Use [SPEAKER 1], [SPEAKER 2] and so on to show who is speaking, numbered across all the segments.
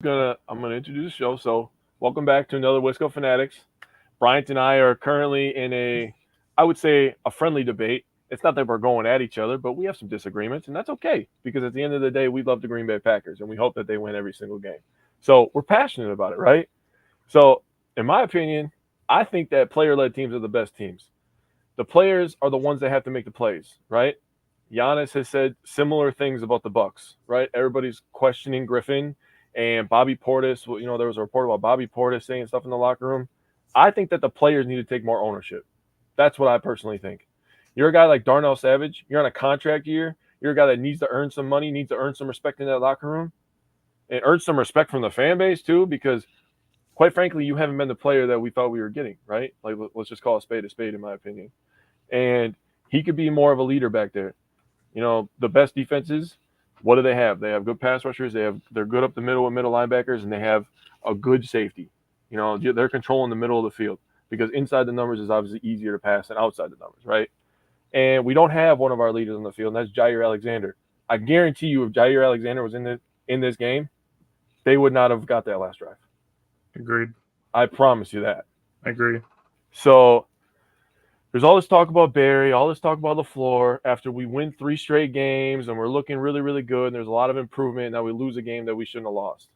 [SPEAKER 1] I'm gonna introduce the show. So, welcome back to another Wisco Fanatics. Bryant and I are currently in I would say, a friendly debate. It's not that we're going at each other, but we have some disagreements, and that's okay because at the end of the day, we love the Green Bay Packers and we hope that they win every single game. So we're passionate about it, right? So, in my opinion, I think that player-led teams are the best teams. The players are the ones that have to make the plays, right? Giannis has said similar things about the Bucks, right? Everybody's questioning Griffin and Bobby Portis. There was a report about Bobby Portis saying stuff in the locker room. I think that the players need to take more ownership. That's what I personally think. You're a guy like Darnell Savage. You're on a contract year. You're a guy that needs to earn some money, needs to earn some respect in that locker room, and earn some respect from the fan base too. Because quite frankly, you haven't been the player that we thought we were getting, right? Like let's just call a spade, in my opinion. And he could be more of a leader back there. The best defenses, what do they have? They have good pass rushers. They're good up the middle with middle linebackers, and they have a good safety. They're controlling the middle of the field because inside the numbers is obviously easier to pass than outside the numbers, right? And we don't have one of our leaders on the field, and that's Jair Alexander. I guarantee you, if Jair Alexander was in this game, they would not have got that last drive.
[SPEAKER 2] Agreed.
[SPEAKER 1] I promise you that.
[SPEAKER 2] I agree.
[SPEAKER 1] So there's all this talk about Barry, all this talk about LaFleur after we win 3 straight games and we're looking really, really good. And there's a lot of improvement. And now we lose a game that we shouldn't have lost.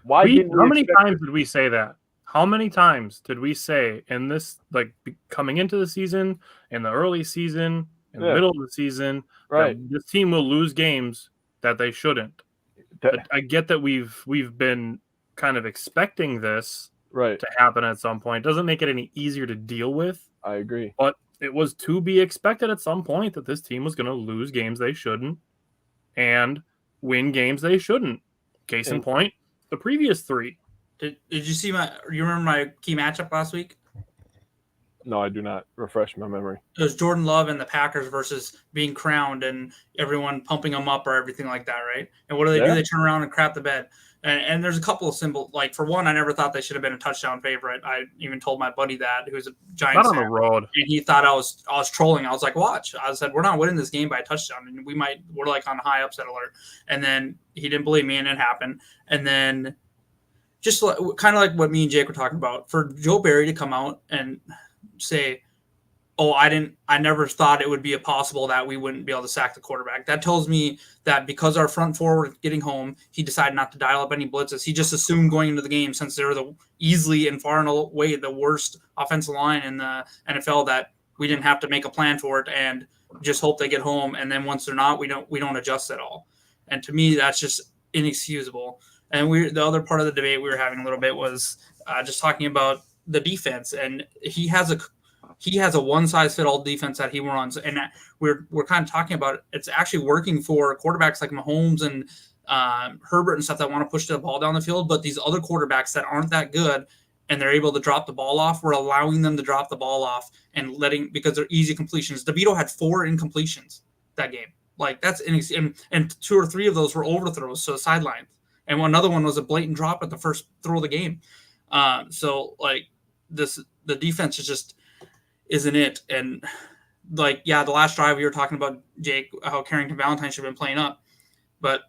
[SPEAKER 2] How many times did we say that? How many times did we say in this, like coming into the season, in the early season, in the middle of the season,
[SPEAKER 1] right,
[SPEAKER 2] that this team will lose games that they shouldn't? I get that we've been kind of expecting this to happen at some point. It doesn't make it any easier to deal with.
[SPEAKER 1] I agree.
[SPEAKER 2] But it was to be expected at some point that this team was going to lose games they shouldn't and win games they shouldn't. Case in point, the previous 3.
[SPEAKER 3] Did you see you remember my key matchup last week?
[SPEAKER 1] No, I do not. Refresh my memory.
[SPEAKER 3] It was Jordan Love and the Packers versus being crowned and everyone pumping them up or everything like that, right? And what do? They turn around and crap the bed. And there's a couple of symbols. Like, for one, I never thought they should have been a touchdown favorite. I even told my buddy that, who's a Giants fan.
[SPEAKER 2] Not on the road.
[SPEAKER 3] And he thought I was trolling. I was like, watch. I said, we're not winning this game by a touchdown. And we're like on high upset alert. And then he didn't believe me and it happened. And then just kind of like what me and Jake were talking about, for Joe Barry to come out and say, oh, I never thought it would be possible that we wouldn't be able to sack the quarterback. That tells me that because our front four were getting home, he decided not to dial up any blitzes. He just assumed going into the game, since they're easily and far and away the worst offensive line in the NFL, that we didn't have to make a plan for it and just hope they get home. And then once they're not, we don't adjust at all. And to me, that's just inexcusable. And the other part of the debate we were having a little bit was just talking about the defense. And he has a one-size-fit-all defense that he runs, and we're kind of talking about it. It's actually working for quarterbacks like Mahomes and Herbert and stuff that want to push the ball down the field. But these other quarterbacks that aren't that good and they're able to drop the ball off, we're allowing them to drop the ball off and because they're easy completions. DeVito had 4 incompletions that game. Like, that's and 2 or 3 of those were overthrows, so sidelines. And another one was a blatant drop at the first throw of the game. So like the defense is just isn't it. And like, yeah, the last drive we were talking about, Jake, how Carrington Valentine should have been playing up, but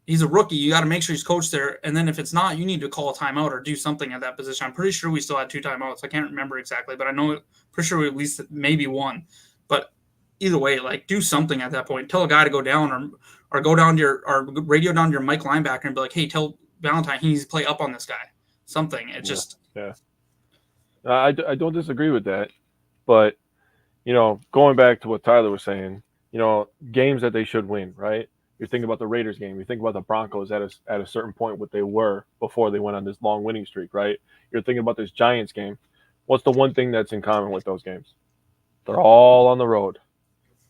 [SPEAKER 3] he's a rookie. You got to make sure he's coached there. And then if it's not, you need to call a timeout or do something at that position. I'm pretty sure we still had 2 timeouts. I can't remember exactly, but I know, pretty sure we at least maybe 1. But either way, like, do something at that point. Tell a guy to go down or go down to or radio down to your Mike linebacker and be like, hey, tell Valentine he needs to play up on this guy. Something. It just.
[SPEAKER 1] Yeah. I don't disagree with that. But, going back to what Tyler was saying, games that they should win, right? You're thinking about the Raiders game. You think about the Broncos at a certain point, what they were before they went on this long winning streak, right? You're thinking about this Giants game. What's the one thing that's in common with those games? They're all on the road.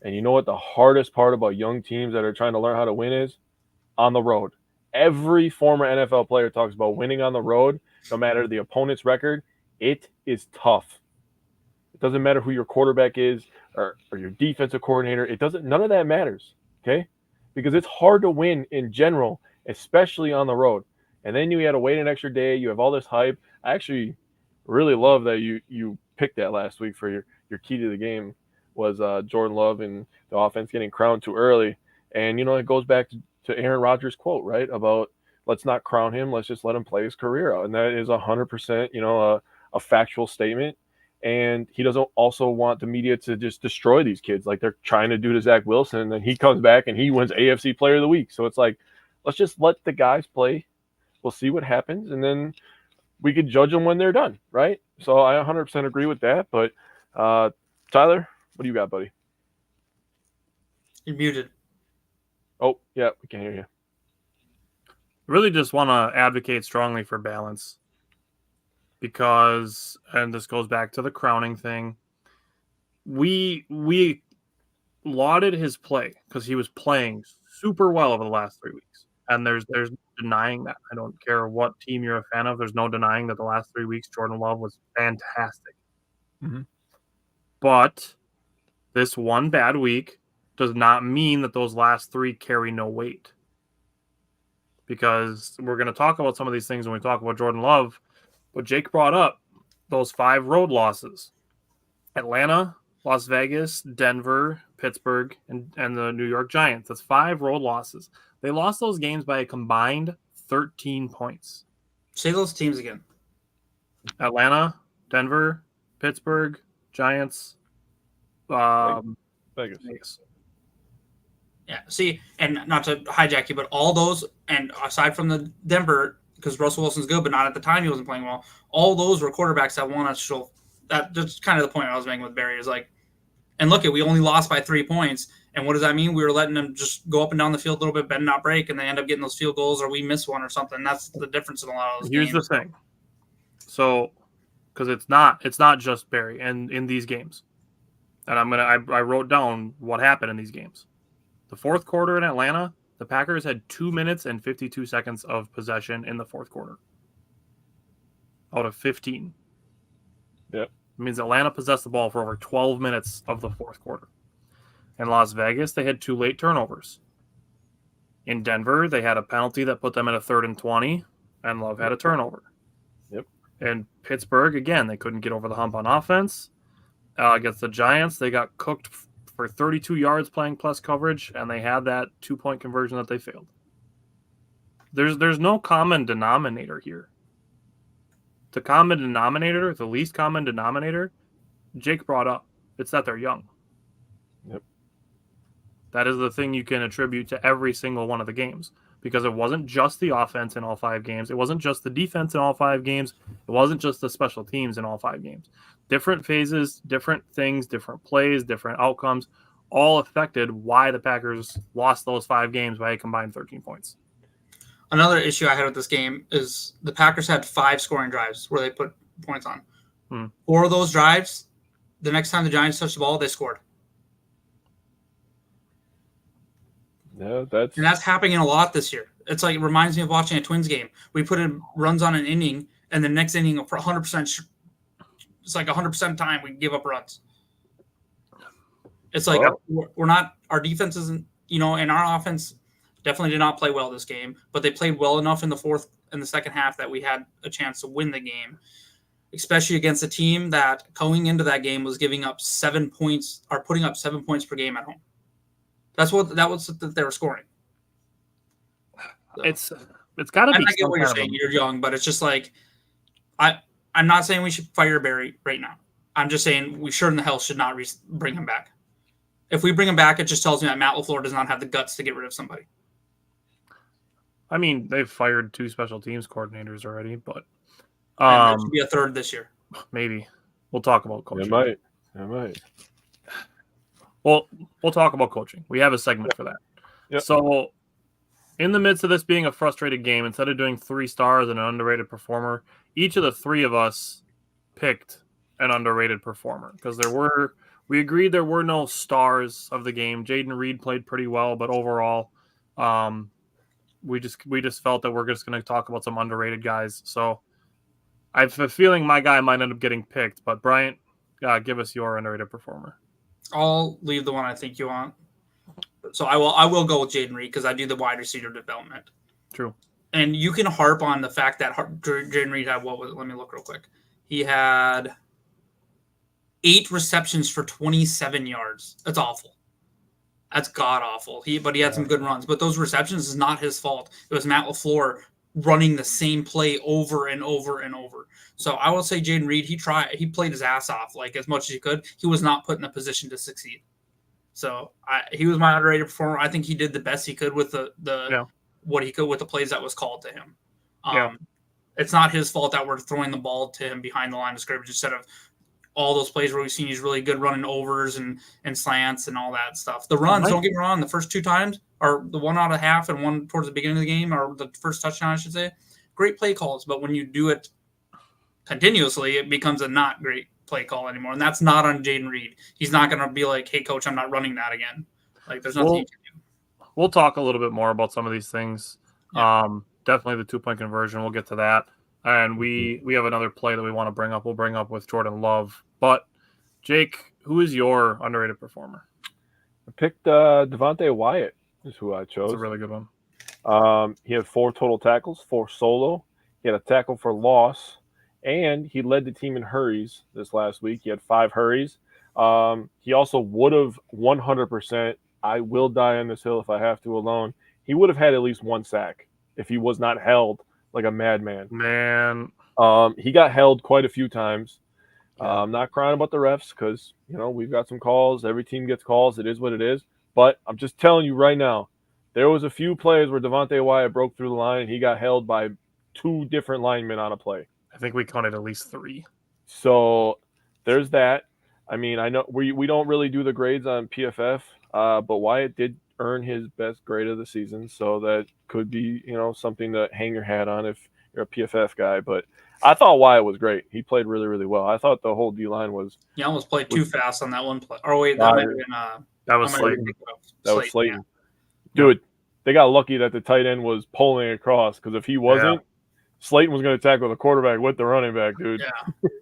[SPEAKER 1] And you know what the hardest part about young teams that are trying to learn how to win is? On the road. Every former NFL player talks about winning on the road, no matter the opponent's record. It is tough. It doesn't matter who your quarterback is or your defensive coordinator. None of that matters, okay? Because it's hard to win in general, especially on the road. And then you had to wait an extra day. You have all this hype. I actually really love that you picked that last week for your key to the game was Jordan Love and the offense getting crowned too early. And, it goes back to Aaron Rodgers' quote, right, about let's not crown him. Let's just let him play his career out. And that is 100%, a factual statement. And he doesn't also want the media to just destroy these kids like they're trying to do to Zach Wilson. And then he comes back and he wins AFC Player of the Week. So it's like, let's just let the guys play. We'll see what happens. And then we could judge them when they're done, right? So I 100% agree with that. But Tyler, what do you got, buddy?
[SPEAKER 3] You're muted.
[SPEAKER 1] Oh, yeah, we can hear you.
[SPEAKER 2] Really just want to advocate strongly for balance because, and this goes back to the crowning thing, we lauded his play because he was playing super well over the last 3 weeks. And there's no denying that. I don't care what team you're a fan of. There's no denying that the last 3 weeks, Jordan Love was fantastic.
[SPEAKER 1] Mm-hmm.
[SPEAKER 2] But this one bad week does not mean that those last 3 carry no weight. Because we're going to talk about some of these things when we talk about Jordan Love. But Jake brought up those 5 road losses. Atlanta, Las Vegas, Denver, Pittsburgh, and the New York Giants. That's 5 road losses. They lost those games by a combined 13 points.
[SPEAKER 3] Say those teams again.
[SPEAKER 2] Atlanta, Denver, Pittsburgh, Giants, Vegas.
[SPEAKER 3] Yeah, see, and not to hijack you, but all those, and aside from the Denver, because Russell Wilson's good, but not at the time he wasn't playing well, all those were quarterbacks that want to show that. That's kind of the point I was making with Barry is like, and look, we only lost by 3 points. And what does that mean? We were letting them just go up and down the field a little bit, bend, not break, and they end up getting those field goals or we miss one or something. That's the difference in a lot of those games.
[SPEAKER 2] Here's the thing. So, because it's not just Barry and in these games. And I wrote down what happened in these games. The fourth quarter in Atlanta, the Packers had 2 minutes and 52 seconds of possession in the fourth quarter. Out of 15.
[SPEAKER 1] Yep.
[SPEAKER 2] It means Atlanta possessed the ball for over 12 minutes of the fourth quarter. In Las Vegas, they had 2 late turnovers. In Denver, they had a penalty that put them at a 3rd and 20, and Love had a turnover.
[SPEAKER 1] Yep.
[SPEAKER 2] In Pittsburgh, again, they couldn't get over the hump on offense. Against the Giants, they got cooked for 32 yards playing plus coverage, and they had that 2-point conversion that they failed. There's no common denominator here. The common denominator, the least common denominator, Jake brought up. It's that they're young.
[SPEAKER 1] Yep.
[SPEAKER 2] That is the thing you can attribute to every single one of the games. Because it wasn't just the offense in all 5 games. It wasn't just the defense in all 5 games. It wasn't just the special teams in all 5 games. Different phases, different things, different plays, different outcomes, all affected why the Packers lost those 5 games by a combined 13 points.
[SPEAKER 3] Another issue I had with this game is the Packers had 5 scoring drives where they put points on. 4 of those drives, the next time the Giants touched the ball, they scored.
[SPEAKER 1] Yeah,
[SPEAKER 3] that's happening a lot this year. It's like it reminds me of watching a Twins game. We put in runs on an inning, and the next inning, 100%. It's like 100% time we give up runs. It's like we're not. Our defense isn't. And our offense definitely did not play well this game, but they played well enough in the second half that we had a chance to win the game. Especially against a team that going into that game was giving up 7 points or putting up 7 points per game at home. That was what they were scoring.
[SPEAKER 2] So, it's got to be.
[SPEAKER 3] I get what you're saying. You're young, but it's just like I'm not saying we should fire Barry right now. I'm just saying we sure in the hell should not bring him back. If we bring him back, it just tells me that Matt LaFleur does not have the guts to get rid of somebody.
[SPEAKER 2] I mean, they've fired 2 special teams coordinators already, but
[SPEAKER 3] there should be a 3rd this year.
[SPEAKER 2] Maybe we'll talk about coaching.
[SPEAKER 1] It might.
[SPEAKER 2] Well, we'll talk about coaching. We have a segment for that.
[SPEAKER 1] Yep.
[SPEAKER 2] So, in the midst of this being a frustrated game, instead of doing 3 stars and an underrated performer, each of the 3 of us picked an underrated performer because we agreed there were no stars of the game. Jaden Reed played pretty well, but overall, we just felt that we're just going to talk about some underrated guys. So, I have a feeling my guy might end up getting picked, but Bryant, give us your underrated performer.
[SPEAKER 3] I'll leave the one I think you want. So I will go with Jaden Reed because I do the wide receiver development.
[SPEAKER 2] True.
[SPEAKER 3] And you can harp on the fact that Jaden Reed had let me look real quick. He had 8 receptions for 27 yards. That's awful. That's god awful. But he had some good runs. But those receptions is not his fault. It was Matt LaFleur running the same play over and over and over. So I will say Jaden Reed, he played his ass off like as much as he could. He was not put in a position to succeed. So he was my underrated performer. I think he did the best he could with what he could with the plays that was called to him. It's not his fault that we're throwing the ball to him behind the line of scrimmage instead of all those plays where we've seen he's really good running overs and slants and all that stuff. The runs, don't get me wrong, the first 2 times, or the one out of half and one towards the beginning of the game, or the first touchdown, I should say, great play calls. But when you do it continuously, it becomes a not great play call anymore. And that's not on Jaden Reed. He's not going to be like, hey, coach, I'm not running that again. Like, there's nothing you can do.
[SPEAKER 2] We'll talk a little bit more about some of these things. Yeah. Definitely the 2-point conversion. We'll get to that. And we have another play that we want to bring up. We'll bring up with Jordan Love. But, Jake, who is your underrated performer?
[SPEAKER 1] I picked Devontae Wyatt is who I chose.
[SPEAKER 2] That's a really good one.
[SPEAKER 1] He had 4 total tackles, 4 solo. He had a tackle for loss. And he led the team in hurries this last week. He had 5 hurries. He also would have 100%, I will die on this hill if I have to alone. He would have had at least 1 sack if he was not held like a madman.
[SPEAKER 2] Man.
[SPEAKER 1] He got held quite a few times. I'm not crying about the refs because, we've got some calls. Every team gets calls. It is what it is. But I'm just telling you right now, there was a few plays where Devontae Wyatt broke through the line and he got held by 2 different linemen on a play.
[SPEAKER 2] I think we counted at least 3.
[SPEAKER 1] So there's that. I mean, I know we don't really do the grades on PFF, but Wyatt did earn his best grade of the season. So that could be, something to hang your hat on if you're a PFF guy. But I thought Wyatt was great. He played really, really well. I thought the whole D-line was –
[SPEAKER 3] He almost played too fast on that one play. Or wait, that might have been
[SPEAKER 2] that was Slayton.
[SPEAKER 1] That was Slayton. Yeah. Dude, they got lucky that the tight end was pulling across because if he wasn't, Slayton was going to tackle the quarterback with the running back, dude.
[SPEAKER 3] Yeah.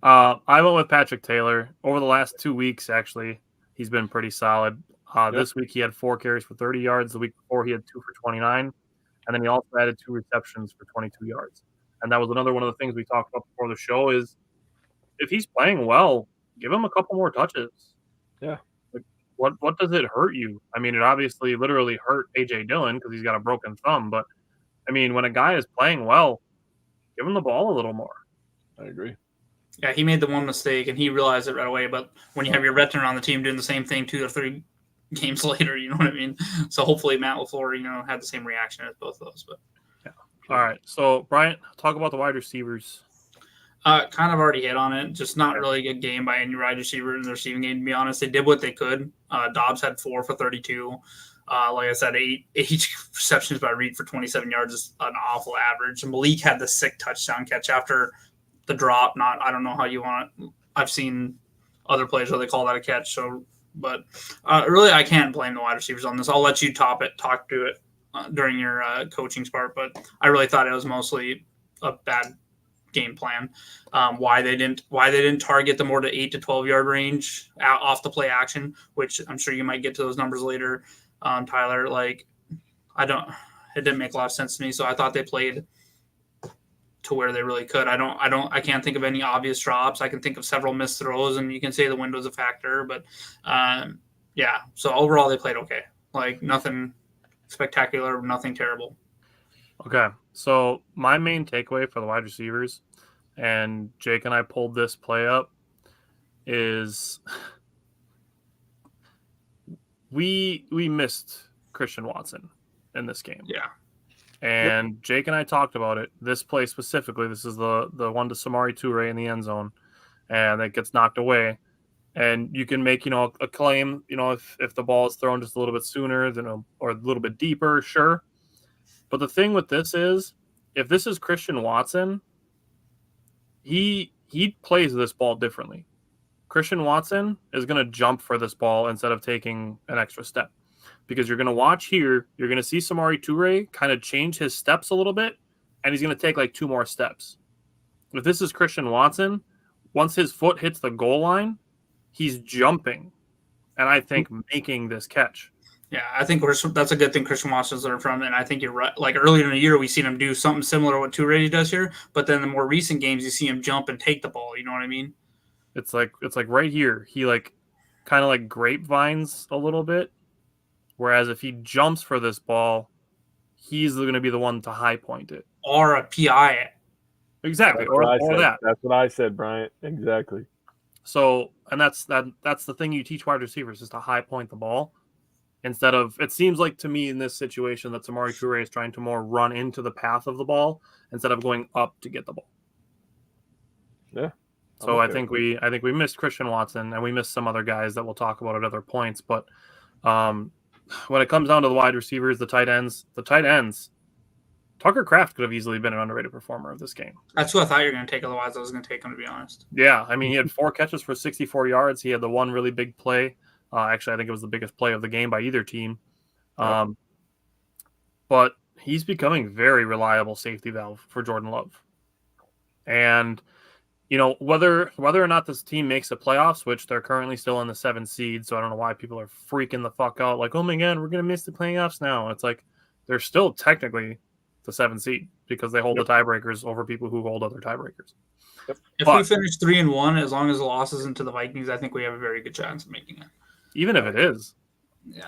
[SPEAKER 2] I went with Patrick Taylor. Over the last 2 weeks, actually, he's been pretty solid. This week he had 4 carries for 30 yards. The week before he had 2 for 29. And then he also added 2 receptions for 22 yards. And that was another one of the things we talked about before the show is if he's playing well, give him a couple more touches.
[SPEAKER 1] Yeah.
[SPEAKER 2] Like, what does it hurt you? I mean, it obviously literally hurt A.J. Dillon because he's got a broken thumb. But, I mean, when a guy is playing well, give him the ball a little more.
[SPEAKER 1] I agree.
[SPEAKER 3] Yeah, he made the one mistake, and he realized it right away. But when you have your veteran on the team doing the same thing 2 or 3 games later, you know what I mean? So hopefully Matt LaFleur, had the same reaction as both of those. But
[SPEAKER 2] yeah. All right. So, Bryant, talk about the wide receivers.
[SPEAKER 3] Kind of already hit on it. Just not really a good game by any wide receiver in the receiving game, to be honest. They did what they could. Dobbs had 4 for 32. Like I said, 8 receptions by Reed for 27 yards is an awful average. And Malik had the sick touchdown catch after the drop. I don't know how you want it. I've seen other plays where they call that a catch. So, but really, I can't blame the wide receivers on this. I'll let you talk to it during your coaching part. But I really thought it was mostly a bad game plan. Why they didn't target the more to 8 to 12 yard range off the play action, which I'm sure you might get to those numbers later. Tyler, it didn't make a lot of sense to me. So I thought they played to where they really could. I can't think of any obvious drops. I can think of several missed throws, and you can say the window's a factor, but yeah. So overall they played okay. Nothing spectacular, nothing terrible.
[SPEAKER 2] Okay. So my main takeaway for the wide receivers, and Jake and I pulled this play up, is we missed Christian Watson in this game.
[SPEAKER 3] Yeah.
[SPEAKER 2] And Jake and I talked about it. This play specifically, this is the one to Samori Toure in the end zone, and it gets knocked away. And you can make, a claim, if the ball is thrown just a little bit sooner or a little bit deeper, sure. But the thing with this is, if this is Christian Watson, he plays this ball differently. Christian Watson is going to jump for this ball instead of taking an extra step. Because you're going to watch here, you're going to see Samori Toure kind of change his steps a little bit, and he's going to take 2 more steps. If this is Christian Watson, once his foot hits the goal line, he's jumping, and I think making this catch.
[SPEAKER 3] Yeah, I think that's a good thing Christian Watson's learned from, and I think you're right. Earlier in the year, we seen him do something similar to what Toure does here, but then the more recent games, you see him jump and take the ball. You know what I mean?
[SPEAKER 2] It's like right here. He kind of grapevines a little bit. Whereas if he jumps for this ball, he's going to be the one to high point it.
[SPEAKER 3] Or a PI.
[SPEAKER 2] Exactly,
[SPEAKER 1] That's
[SPEAKER 2] or that.
[SPEAKER 1] That's what I said, Bryant. Exactly.
[SPEAKER 2] So, and that's the thing you teach wide receivers is to high point the ball instead of. It seems like to me in this situation that Samori Toure is trying to more run into the path of the ball instead of going up to get the ball.
[SPEAKER 1] Yeah.
[SPEAKER 2] So I think we missed Christian Watson and we missed some other guys that we'll talk about at other points. But when it comes down to the wide receivers, the tight ends, Tucker Kraft could have easily been an underrated performer of this game.
[SPEAKER 3] That's who I thought you were going to take. Otherwise, I was going to take him, to be honest.
[SPEAKER 2] Yeah, I mean, he had 4 catches for 64 yards. He had the one really big play. Actually, I think it was the biggest play of the game by either team. But he's becoming very reliable safety valve for Jordan Love. And, you know, whether or not this team makes the playoffs, which they're currently still in the 7th seed, so I don't know why people are freaking the fuck out. Like, oh my God, we're going to miss the playoffs now. It's like they're still technically the 7th seed because they hold the tiebreakers over people who hold other tiebreakers.
[SPEAKER 3] If we finish 3-1, as long as the loss isn't to the Vikings, I think we have a very good chance of making it.
[SPEAKER 2] Even if it is,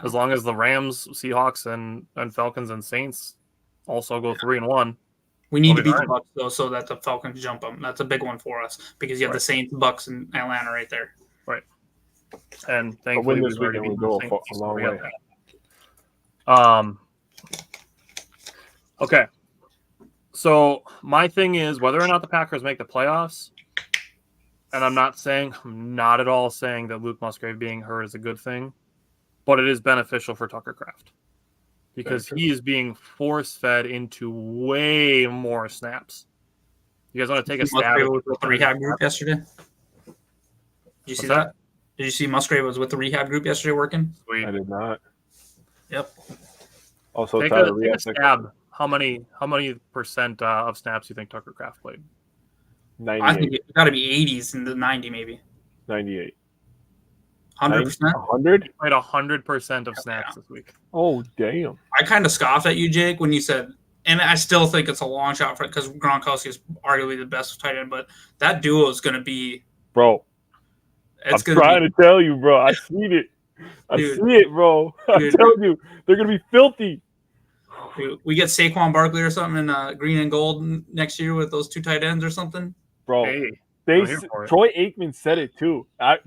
[SPEAKER 2] as long as the Rams, Seahawks, and Falcons and Saints also go 3-1.
[SPEAKER 3] We need to beat the Bucs though, so that the Falcons jump them. That's a big one for us because you have the Saints, Bucs, and Atlanta right there.
[SPEAKER 2] Right. And thankfully,
[SPEAKER 1] we've already beaten the Saints. A long way.
[SPEAKER 2] Okay. So my thing is whether or not the Packers make the playoffs, and I'm not at all saying that Luke Musgrave being hurt is a good thing, but it is beneficial for Tucker Kraft because he is being force-fed into way more snaps. You guys want to take a stab?
[SPEAKER 3] Musgrave was with the rehab group yesterday. Did you see that? Did you see Musgrave was with the rehab group yesterday working?
[SPEAKER 1] I did not.
[SPEAKER 3] Yep.
[SPEAKER 1] Also,
[SPEAKER 2] take a stab. How many percent of snaps do you think Tucker Kraft played?
[SPEAKER 1] 98.
[SPEAKER 3] I think it's got to be 80s and the 90 maybe.
[SPEAKER 1] 98.
[SPEAKER 3] 100%.
[SPEAKER 1] 100?
[SPEAKER 2] He played 100% of snaps this week.
[SPEAKER 1] Oh, damn.
[SPEAKER 3] I kind of scoffed at you, Jake, when you said, and I still think it's a long shot for because Gronkowski is arguably the best tight end, but that duo is going to be.
[SPEAKER 1] Bro. I'm trying to tell you, bro. I seen it. I see it, bro. I'm telling you. They're going to be filthy.
[SPEAKER 3] Dude, we get Saquon Barkley or something in green and gold next year with those 2 tight ends or something.
[SPEAKER 1] Bro, Troy Aikman said it too. I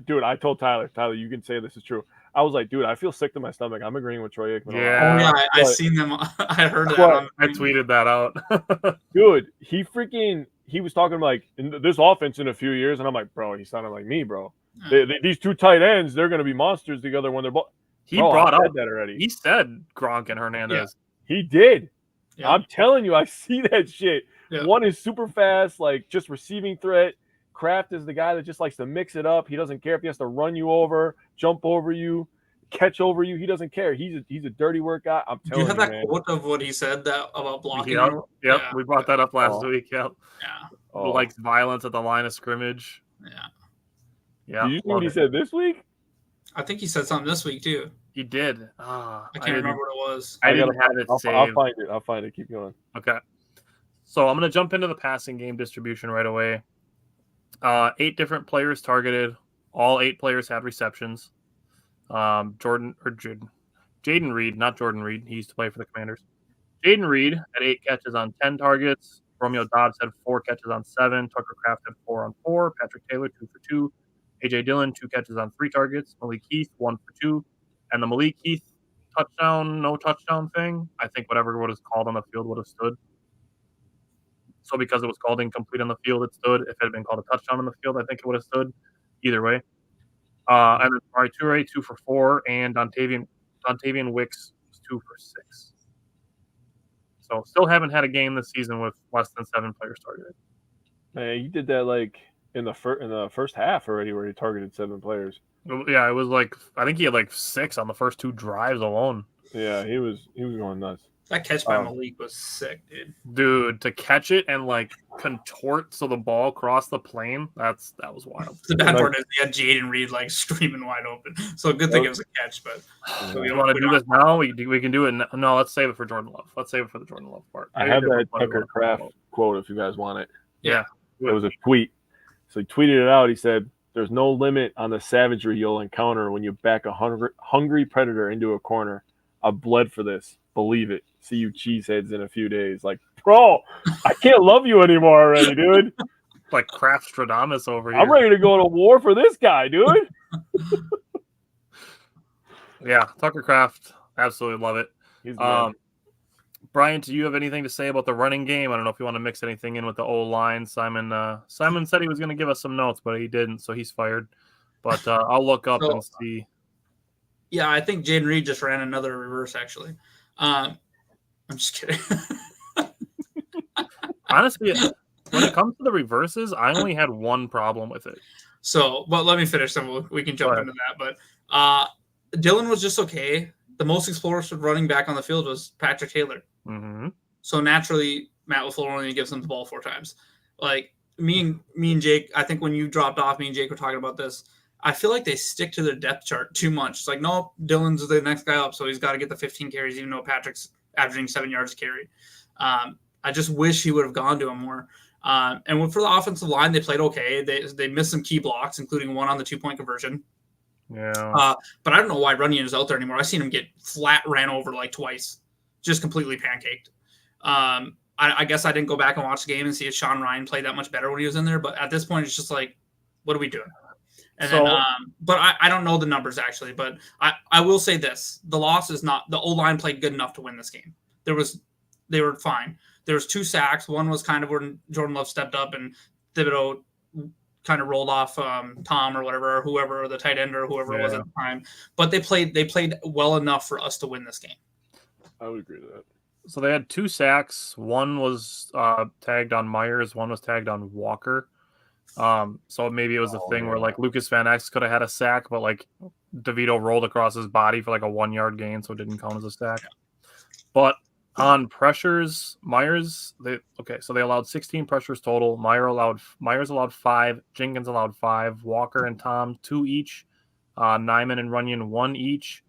[SPEAKER 1] told Tyler, you can say this is true. I was like, dude, I feel sick to my stomach. I'm agreeing with Troy Aikman.
[SPEAKER 2] Yeah,
[SPEAKER 3] I seen them. I heard that.
[SPEAKER 2] I tweeted that out.
[SPEAKER 1] Dude, he was talking like this offense in a few years, and I'm like, bro, he sounded like me, bro. These 2 tight ends, they're going to be monsters together when they're both.
[SPEAKER 2] He brought up that already. He said Gronk and Hernandez.
[SPEAKER 1] Yeah, he did. Yeah. I'm telling you, I see that shit. Yeah. One is super fast, like just receiving threat. Kraft is the guy that just likes to mix it up. He doesn't care if he has to run you over, jump over you, catch over you. He doesn't care. He's a dirty work guy. I'm telling you,
[SPEAKER 3] do you have that quote of what he said about blocking?
[SPEAKER 2] Yep. Yeah. We brought that up last week. Yep. Yeah. Likes violence at the line of scrimmage.
[SPEAKER 3] Yeah.
[SPEAKER 1] Yeah. Did you see what he said this week?
[SPEAKER 3] I think he said something this week too.
[SPEAKER 2] He did.
[SPEAKER 3] I can't remember what it was.
[SPEAKER 2] I didn't have it saved.
[SPEAKER 1] I'll find it. Keep going.
[SPEAKER 2] Okay. So I'm going to jump into the passing game distribution right away. 8 different players targeted. All 8 players had receptions. Jaden Reed, not Jordan Reed. He used to play for the Commanders. Jaden Reed had 8 catches on 10 targets. Romeo Dobbs had 4 catches on 7. Tucker Kraft had 4 on 4. Patrick Taylor 2 for 2. A.J. Dillon 2 catches on 3 targets. Malik Heath 1 for 2. And the Malik Heath touchdown, no touchdown thing, I think whatever it was called on the field would have stood. So because it was called incomplete on the field, it stood. If it had been called a touchdown on the field, I think it would have stood. Either way. And then Samori Toure 2 for 4, and Dontavian Wicks was 2 for 6. So still haven't had a game this season with less than 7 players targeted.
[SPEAKER 1] Man, you did that like in the first half already, where he targeted 7 players.
[SPEAKER 2] Yeah, it was like I think he had like 6 on the first 2 drives alone.
[SPEAKER 1] Yeah, he was going nuts.
[SPEAKER 3] That catch by Malik was sick, dude.
[SPEAKER 2] Dude, to catch it and like contort so the ball crossed the plane, that was wild.
[SPEAKER 3] The bad part is we had Jaden Reed like streaming wide open. So good thing it was a catch, but
[SPEAKER 2] we want to do this now. We can do it. No, let's save it for Jordan Love. Let's save it for the Jordan Love part.
[SPEAKER 1] I have that Tucker Kraft quote if you guys want it.
[SPEAKER 2] Yeah.
[SPEAKER 1] It was a tweet. So he tweeted it out. He said, "There's no limit on the savagery you'll encounter when you back a hungry predator into a corner. I've bled for this. Believe it." see you cheeseheads in a few days. Like, bro, I can't love you anymore already, dude.
[SPEAKER 2] Like Kraft Stradamus over here.
[SPEAKER 1] I'm ready to go to war for this guy, dude.
[SPEAKER 2] Yeah, Tucker Kraft, absolutely love it.
[SPEAKER 1] He's the man.
[SPEAKER 2] Brian, do you have anything to say about the running game? I don't know if you want to mix anything in with the O-line. Simon said he was going to give us some notes, but he didn't, so he's fired. But I'll look up and see.
[SPEAKER 3] Yeah, I think Jaden Reed just ran another reverse, actually. I'm just kidding.
[SPEAKER 2] Honestly, when it comes to the reverses, I only had one problem with it.
[SPEAKER 3] So, but let me finish, then we can jump into that. But Dylan was just okay. The most explosive running back on the field was Patrick Taylor.
[SPEAKER 2] Mm-hmm.
[SPEAKER 3] So naturally, Matt LaFleur only gives him the ball 4 times. Like me and Jake, I think when you dropped off, me and Jake were talking about this. I feel like they stick to their depth chart too much. It's like, no, Dylan's the next guy up, so he's got to get the 15 carries, even though Patrick's averaging 7 yards a carry. I just wish he would have gone to him more. And for the offensive line, they played okay. They missed some key blocks, including one on the 2-point conversion.
[SPEAKER 2] Yeah.
[SPEAKER 3] But I don't know why Runyon is out there anymore. I've seen him get flat ran over like twice, just completely pancaked. I guess I didn't go back and watch the game and see if Sean Ryan played that much better when he was in there. But at this point, it's just like, what are we doing? And then, but I don't know the numbers actually. But I will say this: the loss is not the O-line played good enough to win this game. They were fine. There was 2 sacks. One was kind of when Jordan Love stepped up and Thibodeau kind of rolled off Tom or whatever, or whoever, or the tight end or whoever it was at the time. But they played well enough for us to win this game.
[SPEAKER 1] I would agree to that.
[SPEAKER 2] So they had 2 sacks. One was tagged on Myers. One was tagged on Walker. So maybe it was a thing where like Lucas Van X could have had a sack, but like DeVito rolled across his body for like a 1-yard gain, so it didn't count as a sack. But on pressures, Myers, they allowed 16 pressures total. Myers allowed 5, Jenkins allowed 5, Walker and Tom 2 each, Nyman and Runyon 1 each,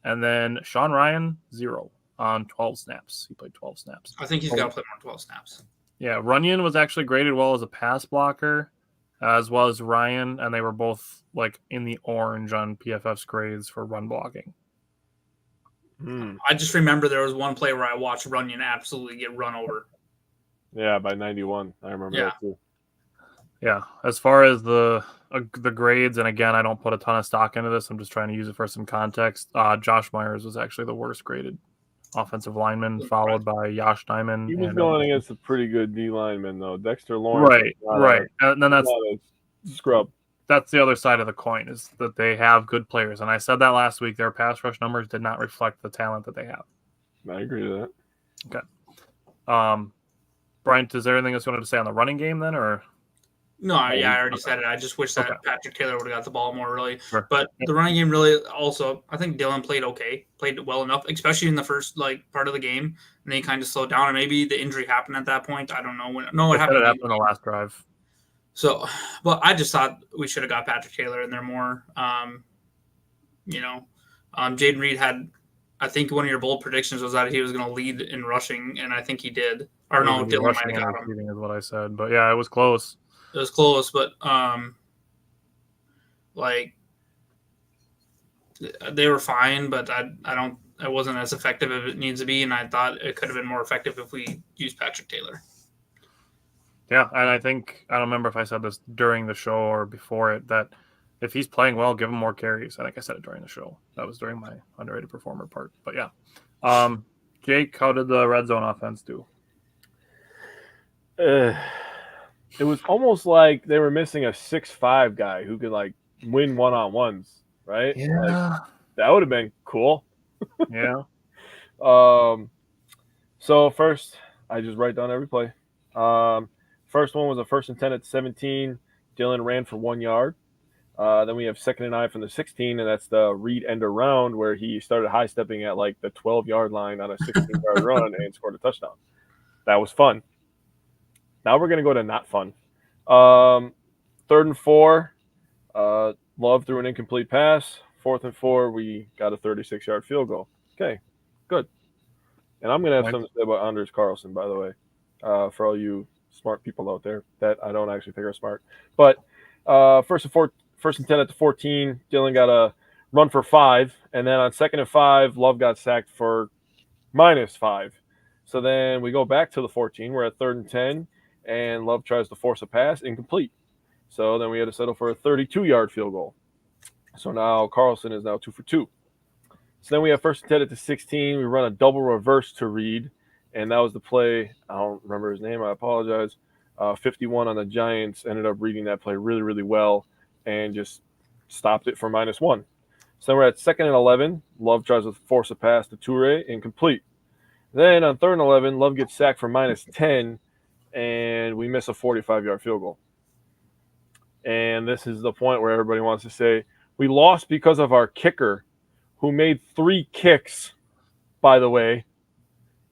[SPEAKER 2] and then Sean Ryan 0 on 12 snaps. He played 12 snaps.
[SPEAKER 3] I think he's got to play more than 12 snaps.
[SPEAKER 2] Yeah, Runyon was actually graded well as a pass blocker, as well as Ryan, and they were both like in the orange on PFF's grades for run blocking.
[SPEAKER 3] I just remember there was one play where I watched Runyon absolutely get run over.
[SPEAKER 1] Yeah, by 91. I remember that too.
[SPEAKER 2] Yeah, as far as the grades, and again, I don't put a ton of stock into this. I'm just trying to use it for some context. Josh Myers was actually the worst graded offensive lineman, followed by Josh Nyman.
[SPEAKER 1] He was going against a pretty good D lineman, though. Dexter Lawrence.
[SPEAKER 2] Right. And then that's
[SPEAKER 1] a scrub.
[SPEAKER 2] That's the other side of the coin, is that they have good players. And I said that last week. Their pass rush numbers did not reflect the talent that they have.
[SPEAKER 1] I agree to
[SPEAKER 2] that. Okay. Brian, is there anything else you wanted to say on the running game then, or?
[SPEAKER 3] No, I already said it. I just wish that Patrick Taylor would have got the ball more, really. Sure. But the running game really also, I think Dylan played well enough, especially in the first part of the game, and then he kind of slowed down. And maybe the injury happened at that point. I don't know when. No, it happened
[SPEAKER 2] in the last drive.
[SPEAKER 3] So, but I just thought we should have got Patrick Taylor in there more. Jaden Reed had, I think one of your bold predictions was that he was going to lead in rushing, and I think he did. Or no, Dylan might have got him.
[SPEAKER 2] Is what I said, but yeah, it was close.
[SPEAKER 3] It was close, but they were fine, but it wasn't as effective as it needs to be, and I thought it could have been more effective if we used Patrick Taylor.
[SPEAKER 2] Yeah, and I think, I don't remember if I said this during the show or before it, that if he's playing well, give him more carries. I think I said it during the show. That was during my underrated performer part. But yeah. Jake, how did the red zone offense do?
[SPEAKER 1] It was almost like they were missing a 6'5" guy who could like win one-on-ones, right?
[SPEAKER 2] Yeah.
[SPEAKER 1] Like, that would have been cool.
[SPEAKER 2] Yeah.
[SPEAKER 1] So first, I just write down every play. First one was a 1st and 10 at 17. Dylan ran for 1 yard. Then we have 2nd and 9 from the 16, and that's the Reed end around where he started high stepping at like the 12-yard line on a 16-yard run and scored a touchdown. That was fun. Now we're gonna go to not fun. 3rd and 4. Love threw an incomplete pass. 4th and 4. We got a 36-yard field goal. Okay, good. And I'm gonna have something to say about Anders Carlson, by the way, for all you smart people out there that I don't actually think are smart. But 1st and 10 at the 14, Dylan got a run for 5, and then on 2nd and 5, Love got sacked for -5. So then we go back to the 14. We're at 3rd and 10, and Love tries to force a pass, incomplete. So then we had to settle for a 32-yard field goal. So now Carlson is now 2 for 2. So then we have 1st and 10 at the 16. We run a double reverse to Reed, and that was the play. I don't remember his name. I apologize. 51 on the Giants ended up reading that play really, really well and just stopped it for -1. So we're at 2nd and 11. Love tries to force a pass to Toure, incomplete. Then on 3rd and 11, Love gets sacked for -10, and we miss a 45-yard field goal. And this is the point where everybody wants to say, we lost because of our kicker, who made 3 kicks, by the way,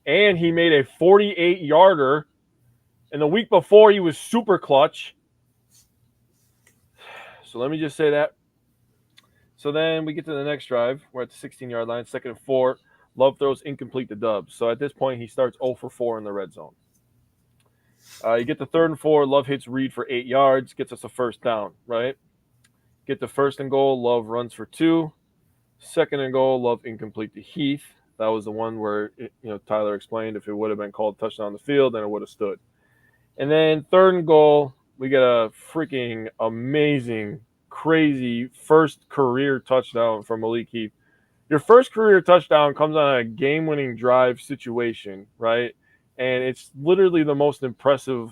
[SPEAKER 1] and he made a 48-yarder. And the week before, he was super clutch. So let me just say that. So then we get to the next drive. We're at the 16-yard line, 2nd and 4. Love throws incomplete to Dubs. So at this point, he starts 0 for 4 in the red zone. You get to 3rd and 4. Love hits Reed for 8 yards, gets us a 1st down, right? Get to 1st and goal. Love runs for 2. 2nd and goal. Love incomplete to Heath. That was the one where Tyler explained if it would have been called touchdown on the field, then it would have stood. And then 3rd and goal, we get a freaking amazing, crazy first career touchdown from Malik Heath. Your first career touchdown comes on a game-winning drive situation, right? And it's literally the most impressive,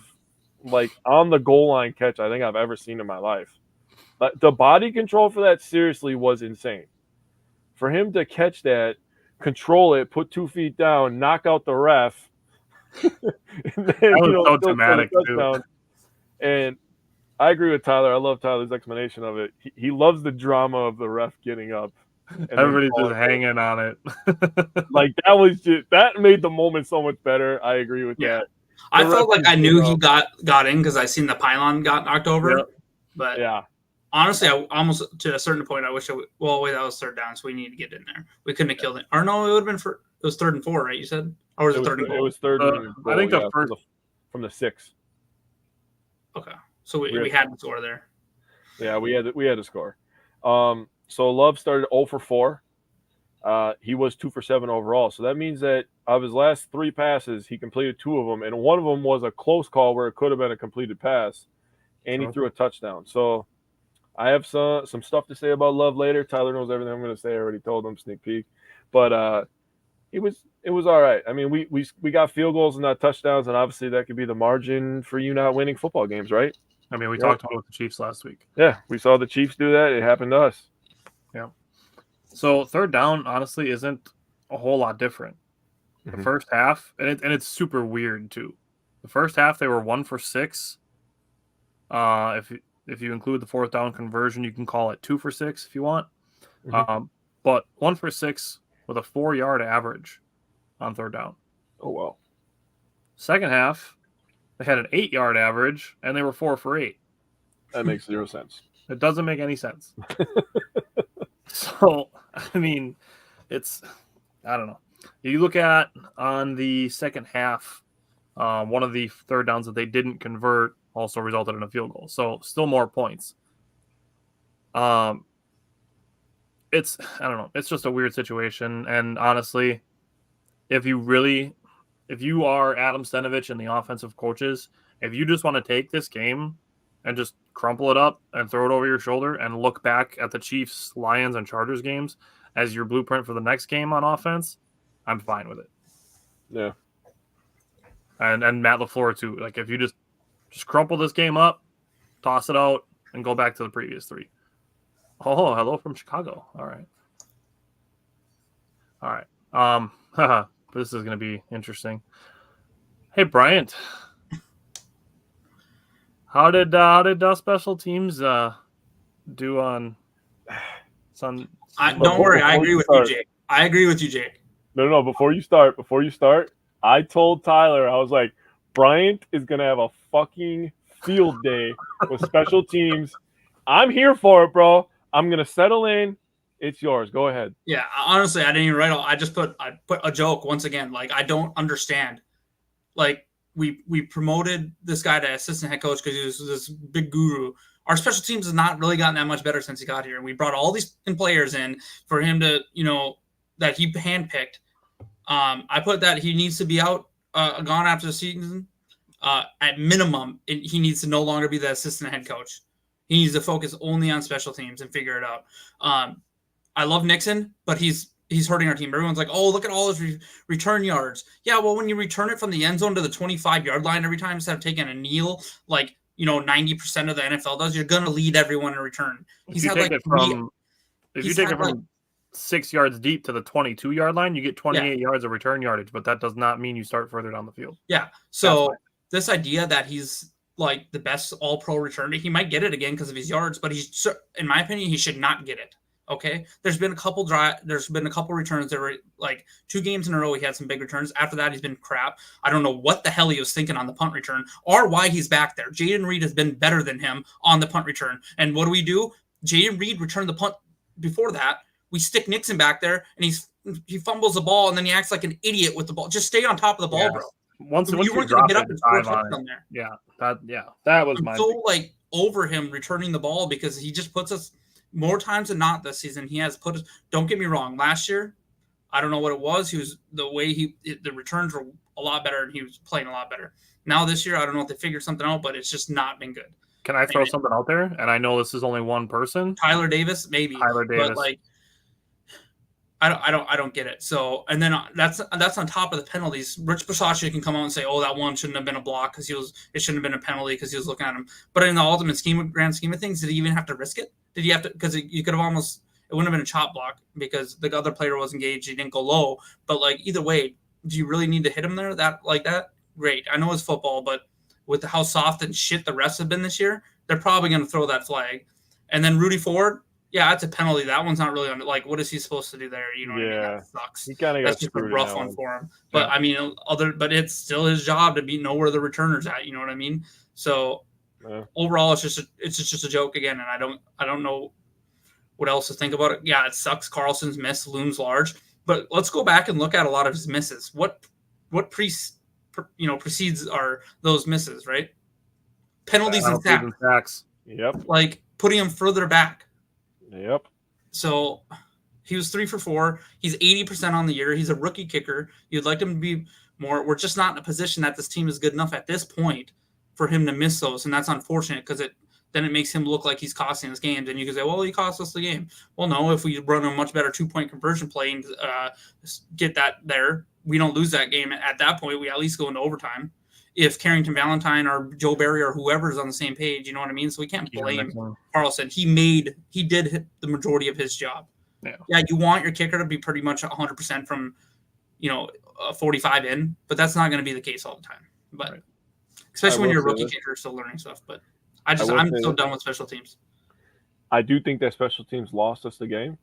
[SPEAKER 1] on the goal line catch I think I've ever seen in my life. But the body control for that seriously was insane. For him to catch that, control it, put 2 feet down, knock out the ref, and then,
[SPEAKER 2] that was so dramatic too.
[SPEAKER 1] And I agree with Tyler. I love Tyler's explanation of it. He loves the drama of the ref getting up.
[SPEAKER 2] Everybody's just hanging on it.
[SPEAKER 1] That made the moment so much better. I agree with that.
[SPEAKER 3] I felt like I knew he got in because I seen the pylon got knocked over.
[SPEAKER 1] Yep.
[SPEAKER 3] But
[SPEAKER 1] yeah,
[SPEAKER 3] honestly, I almost to a certain point I wish that was 3rd down, so we need to get in there. We couldn't have killed it. Or no, it would have been it was 3rd and 4, right? You said, or was it 3rd and goal?
[SPEAKER 1] It was 3rd and goal.
[SPEAKER 2] I think the first
[SPEAKER 1] from the 6.
[SPEAKER 3] Okay, so we had to score there.
[SPEAKER 1] Yeah, we had to score. So Love started 0 for 4. He was 2 for 7 overall. So that means that of his last 3 passes, he completed 2 of them, and one of them was a close call where it could have been a completed pass, and he threw a touchdown. So I have some stuff to say about Love later. Tyler knows everything I'm going to say. I already told him, sneak peek. But it was all right. I mean, we got field goals and not touchdowns, and obviously that could be the margin for you not winning football games, right?
[SPEAKER 2] I mean, we talked about it with the Chiefs last week.
[SPEAKER 1] Yeah, we saw the Chiefs do that. It happened to us.
[SPEAKER 2] Yeah. So 3rd down, honestly, isn't a whole lot different. The first half, and it's super weird too. The first half they were 1 for 6. If you include the 4th down conversion, you can call it 2 for 6 if you want. But 1 for 6 with a 4-yard average on 3rd down.
[SPEAKER 1] Oh wow.
[SPEAKER 2] Second half, they had an 8-yard average, and they were 4 for 8.
[SPEAKER 1] That makes 0 sense.
[SPEAKER 2] It doesn't make any sense. So, I mean, I don't know. You look at on the second half, one of the 3rd downs that they didn't convert also resulted in a field goal. So, still more points. I don't know. It's just a weird situation. And honestly, if you are Adam Stenovich and the offensive coaches, if you just want to take this game and just crumple it up and throw it over your shoulder and look back at the Chiefs, Lions, and Chargers games as your blueprint for the next game on offense, I'm fine with it.
[SPEAKER 1] Yeah.
[SPEAKER 2] And Matt LaFleur too. Like if you just crumple this game up, toss it out, and go back to the previous 3. Oh, hello from Chicago. All right. This is going to be interesting. Hey, Bryant. How did special teams do on Sun?
[SPEAKER 3] Don't worry, I agree with you, Jake.
[SPEAKER 1] No. Before you start, I told Tyler, I was like, Bryant is gonna have a fucking field day with special teams. I'm here for it, bro. I'm gonna settle in. It's yours. Go ahead.
[SPEAKER 3] Yeah, honestly, I didn't even write all. I put a joke once again. Like I don't understand. Like we promoted this guy to assistant head coach because he was this big guru. Our special teams has not really gotten that much better since he got here. And we brought all these players in for him to, that he handpicked. I put that he needs to be out gone after the season, at minimum, he needs to no longer be the assistant head coach. He needs to focus only on special teams and figure it out. I love Nixon, but he's hurting our team. Everyone's like, oh, look at all his return yards. Yeah, well, when you return it from the end zone to the 25-yard line every time instead of taking a kneel, like 90% of the NFL does, you're gonna lead everyone in return.
[SPEAKER 2] If you take it from 6 yards deep to the 22-yard line, you get 28 yards of return yardage, but that does not mean you start further down the field.
[SPEAKER 3] Yeah. So this idea that he's like the best all-pro returner, he might get it again because of his yards, but in my opinion, he should not get it. Okay. There's been a couple returns that were like 2 games in a row. He had some big returns. After that, he's been crap. I don't know what the hell he was thinking on the punt return or why he's back there. Jaden Reed has been better than him on the punt return. And what do? Jaden Reed returned the punt before that. We stick Nixon back there and he fumbles the ball and then he acts like an idiot with the ball. Just stay on top of the ball, bro.
[SPEAKER 2] Once you weren't going to get up and score a touchdown there. That was
[SPEAKER 3] I'm so over him returning the ball because he just puts us more times than not this season. He has put us. Don't get me wrong. Last year, I don't know what it was. The returns were a lot better and he was playing a lot better. Now this year, I don't know if they figured something out, but it's just not been good.
[SPEAKER 2] Can I throw something out there? And I know this is only one person.
[SPEAKER 3] Tyler Davis, maybe. But I don't get it. So, and then that's on top of the penalties. Rich Bisaccia can come out and say, "Oh, that one shouldn't have been a block because it shouldn't have been a penalty because he was looking at him." But in the ultimate grand scheme of things, did he even have to risk it? Did he have to? Because you could have it wouldn't have been a chop block because the other player was engaged. He didn't go low. But either way, do you really need to hit him there? That? Great. I know it's football, but with how soft and shit the refs have been this year, they're probably going to throw that flag. And then Rudy Ford. Yeah, that's a penalty. That one's not really on. What is he supposed to do there? You know what I mean? That sucks.
[SPEAKER 1] He kind of got
[SPEAKER 3] That's just a rough one for him. But but it's still his job to know where the returner's at. You know what I mean? So overall, it's just a joke again, and I don't know what else to think about it. Yeah, it sucks. Carlson's miss looms large, but let's go back and look at a lot of his misses. What precedes are those misses, right? Penalties and sacks.
[SPEAKER 1] Yep.
[SPEAKER 3] Putting him further back.
[SPEAKER 1] Yep.
[SPEAKER 3] So he was 3 for 4. He's 80% on the year. He's a rookie kicker. You'd like him to be more. We're just not in a position that this team is good enough at this point for him to miss those. And that's unfortunate because then it makes him look like he's costing us games. And you can say, well, he cost us the game. Well, no, if we run a much better 2-point conversion play and get that there, we don't lose that game. At that point, we at least go into overtime. If Carrington Valentine or Joe Barry or whoever is on the same page, you know what I mean? So we can't blame Carlson. He did hit the majority of his job. Yeah, you want your kicker to be pretty much 100% from, 45 in, but that's not going to be the case all the time. But especially when you're a rookie kicker, still learning stuff. But I'm so done with special teams.
[SPEAKER 1] I do think that special teams lost us the game.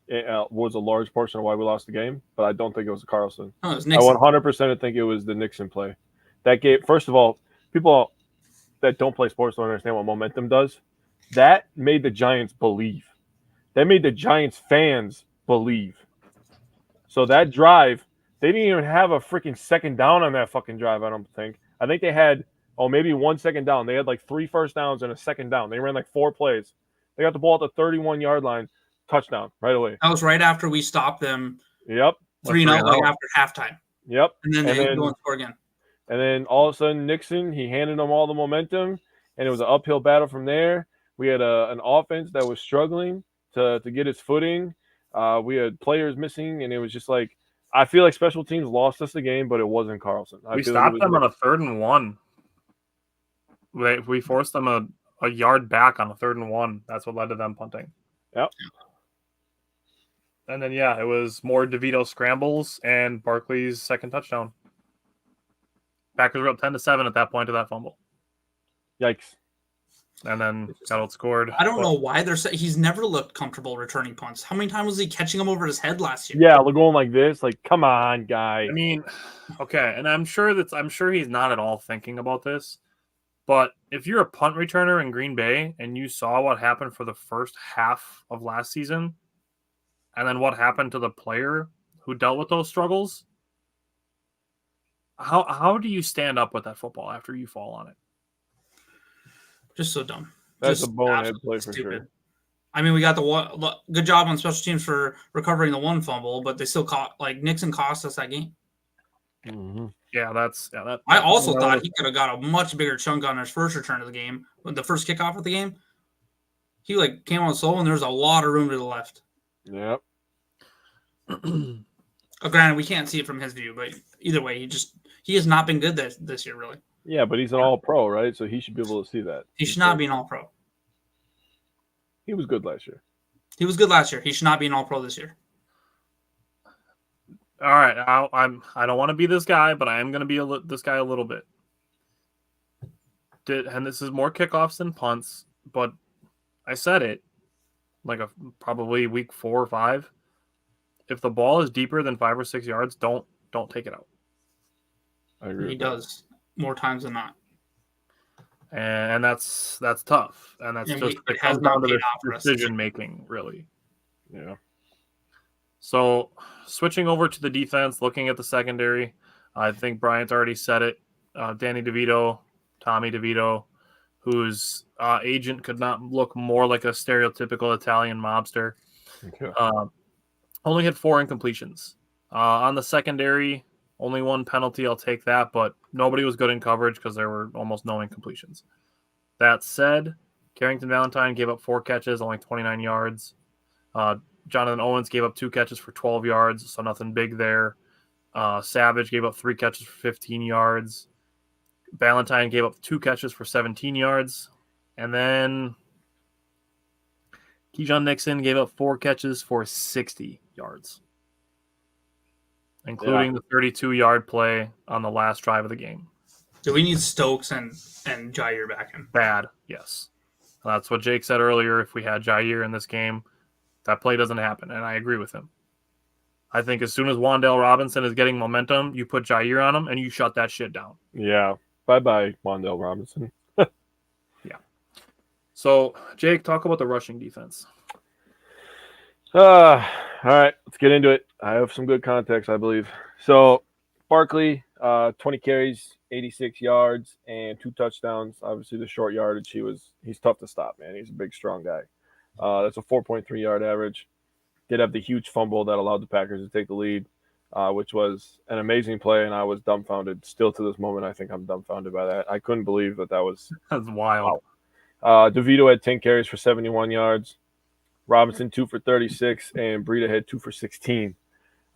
[SPEAKER 1] It was a large portion of why we lost the game, but I don't think it was Carlson.
[SPEAKER 3] No, it was Nixon.
[SPEAKER 1] I 100% think it was the Nixon play. That game, first of all, people that don't play sports don't understand what momentum does. That made the Giants believe. That made the Giants fans believe. So that drive, they didn't even have a freaking second down on that fucking drive, I don't think. I think they had, maybe 1 second down. They had 3 first downs and a second down. They ran 4 plays. They got the ball at the 31-yard line, touchdown right away.
[SPEAKER 3] That was right after we stopped them.
[SPEAKER 1] Yep.
[SPEAKER 3] 3-0 after halftime.
[SPEAKER 1] Yep.
[SPEAKER 3] And then they go and score again.
[SPEAKER 1] And then all of a sudden, Nixon, he handed them all the momentum, and it was an uphill battle from there. We had an offense that was struggling to get its footing. We had players missing, and it was just I feel like special teams lost us the game, but it wasn't Carlson.
[SPEAKER 2] We stopped them on a 3rd and 1. We forced them a yard back on a 3rd and 1. That's what led to them punting.
[SPEAKER 1] Yep.
[SPEAKER 2] And then, it was more DeVito scrambles and Barkley's second touchdown. Packers were up 10-7 at that point to that fumble.
[SPEAKER 1] Yikes.
[SPEAKER 2] And then got outscored.
[SPEAKER 3] I don't know why he's never looked comfortable returning punts. How many times was he catching them over his head last year?
[SPEAKER 1] Yeah, we're going like this. Come on, guy.
[SPEAKER 2] I mean, okay, and I'm sure he's not at all thinking about this. But if you're a punt returner in Green Bay and you saw what happened for the first half of last season, and then what happened to the player who dealt with those struggles, how do you stand up with that football after you fall on it?
[SPEAKER 3] Just so dumb.
[SPEAKER 1] That's
[SPEAKER 3] just
[SPEAKER 1] a bonehead play for sure.
[SPEAKER 3] I mean, we got the good job on special teams for recovering the one fumble, but they still Nixon cost us that game.
[SPEAKER 1] Mm-hmm.
[SPEAKER 2] Yeah, that.
[SPEAKER 3] I also thought he could have got a much bigger chunk on his first return of the game, the first kickoff of the game. He came on solo, and there was a lot of room to the left.
[SPEAKER 1] Yep.
[SPEAKER 3] Granted, we can't see it from his view, but either way, he has not been good this year, really.
[SPEAKER 1] Yeah, but he's an all-pro, right? So he should be able to see that.
[SPEAKER 3] He should not be an all-pro.
[SPEAKER 1] He was good last year.
[SPEAKER 3] He was good last year. He should not be an all-pro this year.
[SPEAKER 2] All right, I don't want to be this guy, but I am going to be this guy a little bit. And this is more kickoffs than punts, but I said it probably week 4 or 5. If the ball is deeper than 5 or 6 yards, don't take it out.
[SPEAKER 1] I agree.
[SPEAKER 3] He does more times than not,
[SPEAKER 2] and that's tough, and that's it comes down to the decision making, really.
[SPEAKER 1] Yeah.
[SPEAKER 2] So switching over to the defense, looking at the secondary, I think Bryant already said it. Danny DeVito, Tommy DeVito, whose agent could not look more like a stereotypical Italian mobster.
[SPEAKER 1] Okay.
[SPEAKER 2] Only had 4 incompletions. On the secondary, only 1 penalty. I'll take that, but nobody was good in coverage because there were almost no incompletions. That said, Carrington Valentine gave up 4 catches, only 29 yards. Jonathan Owens gave up 2 catches for 12 yards, so nothing big there. Savage gave up 3 catches for 15 yards. Valentine gave up 2 catches for 17 yards. And then Keyshawn Nixon gave up 4 catches for 60 yards, including the 32-yard play on the last drive of the game.
[SPEAKER 3] Do we need Stokes and Jair back in?
[SPEAKER 2] Bad, yes. That's what Jake said earlier. If we had Jair in this game, that play doesn't happen, and I agree with him. I think as soon as Wan'Dale Robinson is getting momentum, you put Jair on him, and you shut that shit down.
[SPEAKER 1] Yeah. Bye-bye, Wan'Dale Robinson.
[SPEAKER 2] Yeah. So, Jake, talk about the rushing defense.
[SPEAKER 1] All right, let's get into it. I have some good context, I believe. So, Barkley, 20 carries, 86 yards, and 2 touchdowns. Obviously, the short yardage, he's tough to stop, man. He's a big, strong guy. That's a 4.3-yard average. Did have the huge fumble that allowed the Packers to take the lead, which was an amazing play, and I was dumbfounded. Still to this moment, I think I'm dumbfounded by that. I couldn't believe that was –
[SPEAKER 2] That's wild.
[SPEAKER 1] Wow. DeVito had 10 carries for 71 yards. Robinson 2 for 36, and Breida had 2 for 16.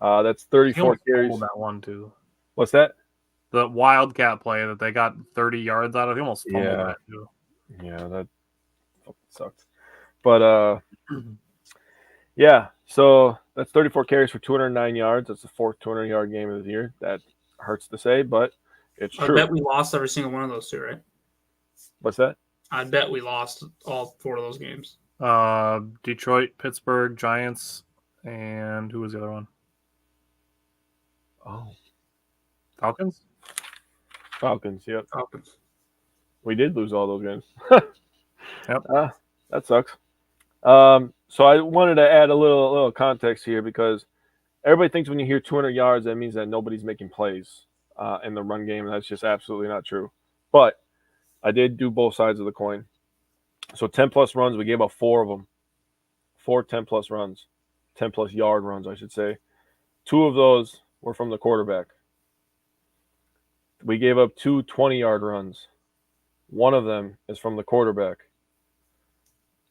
[SPEAKER 1] That's 34 carries.
[SPEAKER 2] That one too.
[SPEAKER 1] What's that?
[SPEAKER 2] The Wildcat play that they got 30 yards out of. He almost fumbled that too.
[SPEAKER 1] Yeah, that sucked. But yeah, so that's 34 carries for 209 yards. That's the 4th 200-yard game of the year. That hurts to say, but it's true.
[SPEAKER 3] I bet we lost every single one of those 2, right?
[SPEAKER 1] What's that?
[SPEAKER 3] I bet we lost all 4 of those games.
[SPEAKER 2] Detroit, Pittsburgh, Giants, and who was the other one?
[SPEAKER 1] Oh,
[SPEAKER 2] Falcons?
[SPEAKER 1] Falcons, yep.
[SPEAKER 3] Falcons.
[SPEAKER 1] We did lose all those games.
[SPEAKER 2] Yep.
[SPEAKER 1] That sucks. So I wanted to add a little context here because everybody thinks when you hear 200 yards, that means that nobody's making plays in the run game, and that's just absolutely not true. But I did do both sides of the coin. So 10-plus runs, we gave up 4 of them. 4 10-plus runs. 10-plus yard runs, I should say. 2 of those were from the quarterback. We gave up 2 20-yard runs. 1 of them is from the quarterback.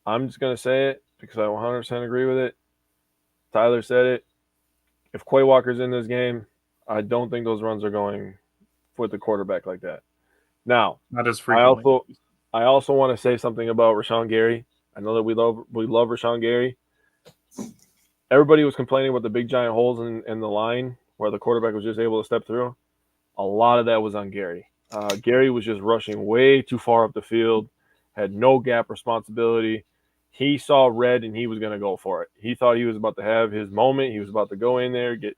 [SPEAKER 1] I'm just going to say it because I 100% agree with it. Tyler said it. If Quay Walker's in this game, I don't think those runs are going with the quarterback like that. Now,
[SPEAKER 2] that is frequently.
[SPEAKER 1] I also want to say something about Rashawn Gary. I know that we love Rashawn Gary. Everybody was complaining about the big giant holes in the line where the quarterback was just able to step through. A lot of that was on Gary. Gary was just rushing way too far up the field, had no gap responsibility. He saw red and he was going to go for it. He thought he was about to have his moment. He was about to go in there, get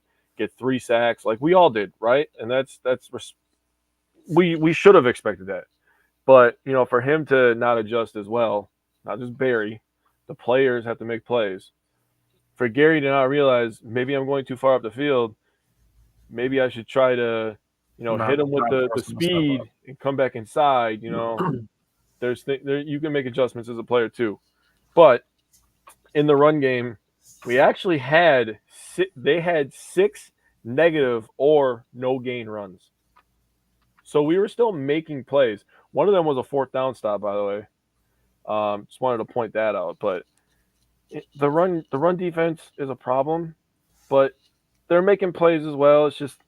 [SPEAKER 1] 3 sacks like we all did, right? And we should have expected that. But, for him to not adjust as well, not just Barry, the players have to make plays. For Gary to not realize maybe I'm going too far up the field, maybe I should try to, hit him with the speed and come back inside. You can make adjustments as a player too. But in the run game, we actually had 6 negative or no gain runs. So we were still making plays. One of them was a 4th down stop, by the way. Just wanted to point that out. But the run defense is a problem, but they're making plays as well. It's just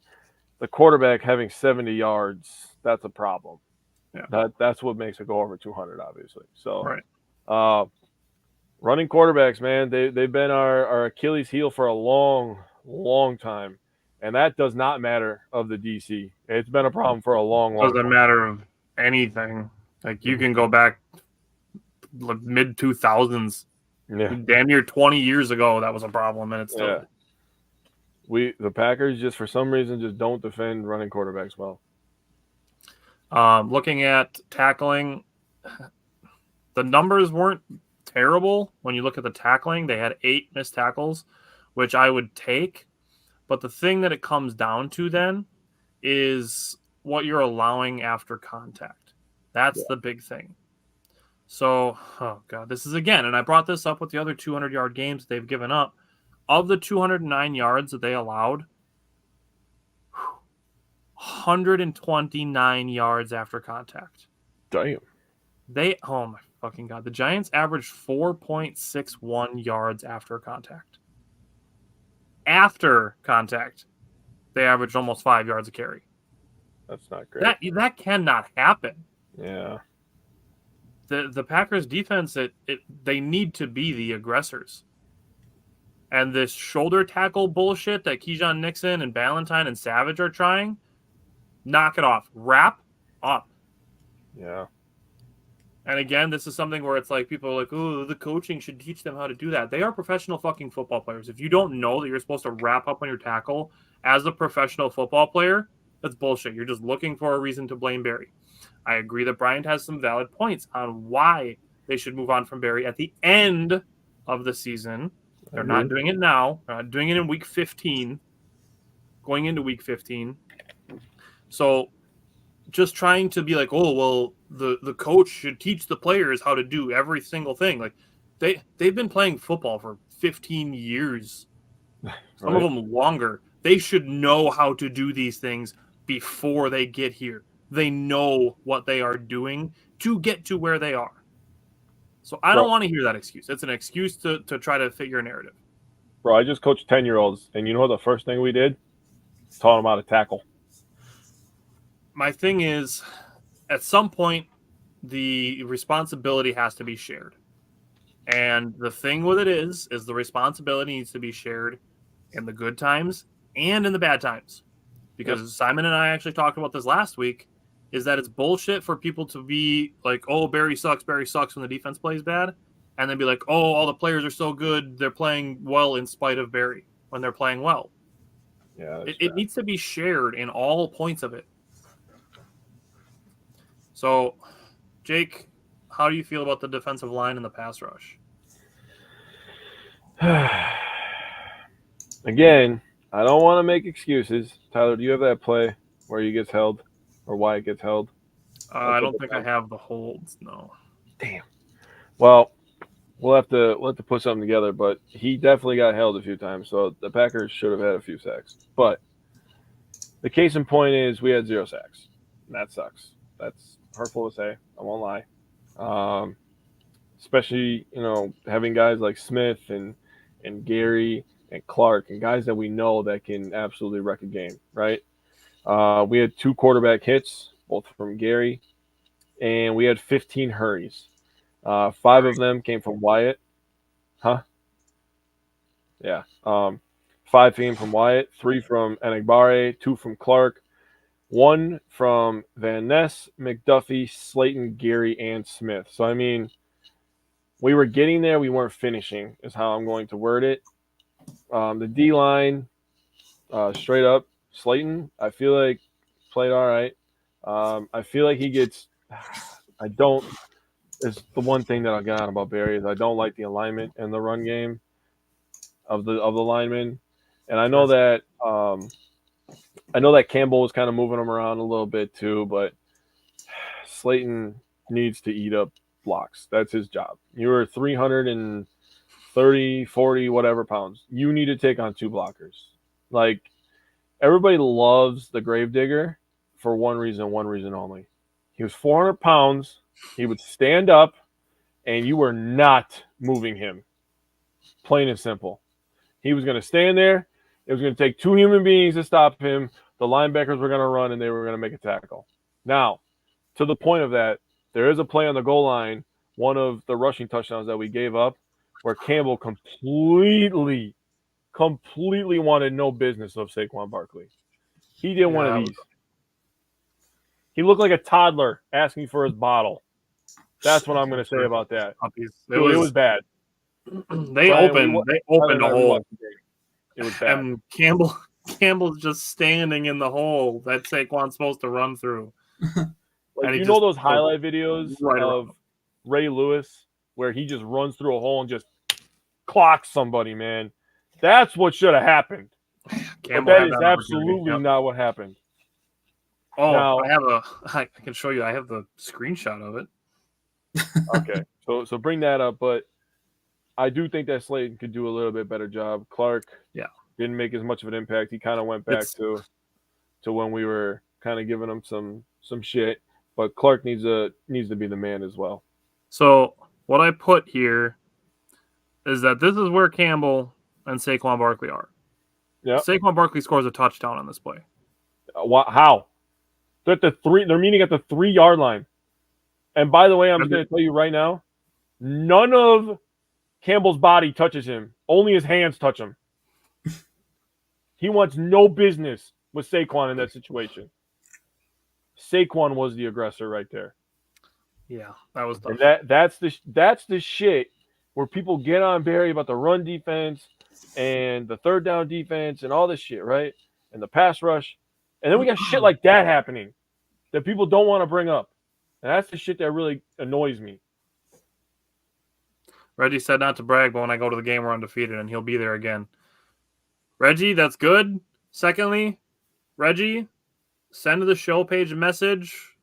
[SPEAKER 1] the quarterback having 70 yards. That's a problem.
[SPEAKER 2] Yeah.
[SPEAKER 1] That's what makes it go over 200, obviously. So,
[SPEAKER 2] Right.
[SPEAKER 1] Running quarterbacks, man, they've been our Achilles heel for a long time, and that does not matter of the DC. It's been a problem for a long
[SPEAKER 2] Doesn't
[SPEAKER 1] time.
[SPEAKER 2] matter of anything. Like you can go back mid 2000s,
[SPEAKER 1] Yeah,
[SPEAKER 2] damn near 20 years ago. That was a problem, and it's still.
[SPEAKER 1] Yeah. The Packers just for some reason just don't defend running quarterbacks well.
[SPEAKER 2] Looking at tackling, the numbers weren't terrible when you look at the tackling. They had 8 missed tackles, which I would take. But the thing that it comes down to then is what you're allowing after contact. That's the big thing. So, oh God, this is again, and I brought this up with the other 200-yard games they've given up. Of the 209 yards that they allowed, 129 yards after contact.
[SPEAKER 1] Damn.
[SPEAKER 2] Oh my fucking God. The Giants averaged 4.61 yards after contact. After contact, they averaged almost 5 yards a carry.
[SPEAKER 1] That's not great.
[SPEAKER 2] That cannot happen.
[SPEAKER 1] Yeah.
[SPEAKER 2] The Packers defense, they need to be the aggressors. And this shoulder tackle bullshit that Keyshawn Nixon and Ballantyne and Savage are trying, knock it off. Wrap up.
[SPEAKER 1] Yeah.
[SPEAKER 2] And again, this is something where it's like people are like, oh, the coaching should teach them how to do that. They are professional fucking football players. If you don't know that you're supposed to wrap up on your tackle as a professional football player, that's bullshit. You're just looking for a reason to blame Barry. I agree that Bryant has some valid points on why they should move on from Barry at the end of the season. They're not doing it now. They're not doing it in week 15, going into week 15. So just trying to be like, oh, well, the coach should teach the players how to do every single thing. Like they've been playing football for 15 years, some of them longer. They should know how to do these things before they get here. They know what they are doing to get to where they are. So I don't want to hear that excuse. It's an excuse to try to fit your narrative.
[SPEAKER 1] Bro, I just coached 10-year-olds, and you know what the first thing we did? Taught them how to tackle.
[SPEAKER 2] My thing is, at some point, the responsibility has to be shared. And the thing with it is the responsibility needs to be shared in the good times and in the bad times. Because Simon and I actually talked about this last week, is that it's bullshit for people to be like, oh, Barry sucks when the defense plays bad. And then be like, oh, all the players are so good, they're playing well in spite of Barry when they're playing well.
[SPEAKER 1] Yeah,
[SPEAKER 2] it needs to be shared in all points of it. So, Jake, how do you feel about the defensive line and the pass rush?
[SPEAKER 1] Again, I don't want to make excuses. Tyler, do you have that play where he gets held or why it gets held?
[SPEAKER 2] I don't think I have the holds, no.
[SPEAKER 1] Damn. Well, we'll have to put something together, but he definitely got held a few times, so the Packers should have had a few sacks. But the case in point is we had 0 sacks. And that sucks. That's hurtful to say. I won't lie. Especially, having guys like Smith and Gary and Clark and guys that we know that can absolutely wreck a game, right? We had 2 quarterback hits, both from Gary, and we had 15 hurries. 5 of them came from Wyatt. Huh? Yeah. 5 came from Wyatt, 3 from Enagbare, 2 from Clark, 1 from Van Ness, McDuffie, Slayton, Gary, and Smith. So, I mean, we were getting there. We weren't finishing is how I'm going to word it. The D-line, straight up, Slayton, I feel like played all right. I feel like he gets – it's the one thing that I got about Barry is I don't like the alignment in the run game of the linemen. And I know that Campbell was kind of moving him around a little bit too, but Slayton needs to eat up blocks. That's his job. You were 330, 40, whatever pounds. You need to take on 2 blockers. Like, everybody loves the Gravedigger for one reason only. He was 400 pounds. He would stand up, and you were not moving him. Plain and simple. He was going to stand there. It was going to take two human beings to stop him. The linebackers were going to run, and they were going to make a tackle. Now, to the point of that, there is a play on the goal line, one of the rushing touchdowns that we gave up, where Campbell completely wanted no business of Saquon Barkley. He did one of these. He looked like a toddler asking for his bottle. That's what I'm going to say about that. It was bad.
[SPEAKER 2] They opened a hole.
[SPEAKER 1] It was bad.
[SPEAKER 2] And Campbell's just standing in the hole that Saquon's supposed to run through.
[SPEAKER 1] Like, you know those highlight videos of Ray Lewis where he just runs through a hole and just clocks somebody, man? That's what should have happened. But that is absolutely not what happened.
[SPEAKER 2] Oh, now, I can show you. I have the screenshot of it.
[SPEAKER 1] Okay, so bring that up. But I do think that Slayton could do a little bit better job. Clark, didn't make as much of an impact. He kind of went back to when we were kind of giving him some shit. But Clark needs to be the man as well.
[SPEAKER 2] So what I put here is that this is where Campbell and Saquon Barkley are. Yeah. Saquon Barkley scores a touchdown on this play.
[SPEAKER 1] How? They're at the 3. They're meeting at the 3-yard line. And by the way, I'm just going to tell you right now, none of Campbell's body touches him. Only his hands touch him. He wants no business with Saquon in that situation. Saquon was the aggressor right there.
[SPEAKER 2] Yeah, that was tough.
[SPEAKER 1] And that's the shit where people get on Barry about the run defense and the third down defense and all this shit, right? And the pass rush. And then we got shit like that happening that people don't want to bring up. And that's the shit that really annoys me.
[SPEAKER 2] Reggie said not to brag, but when I go to the game, we're undefeated, and he'll be there again. Reggie, that's good. Secondly, Reggie, send to the show page a message.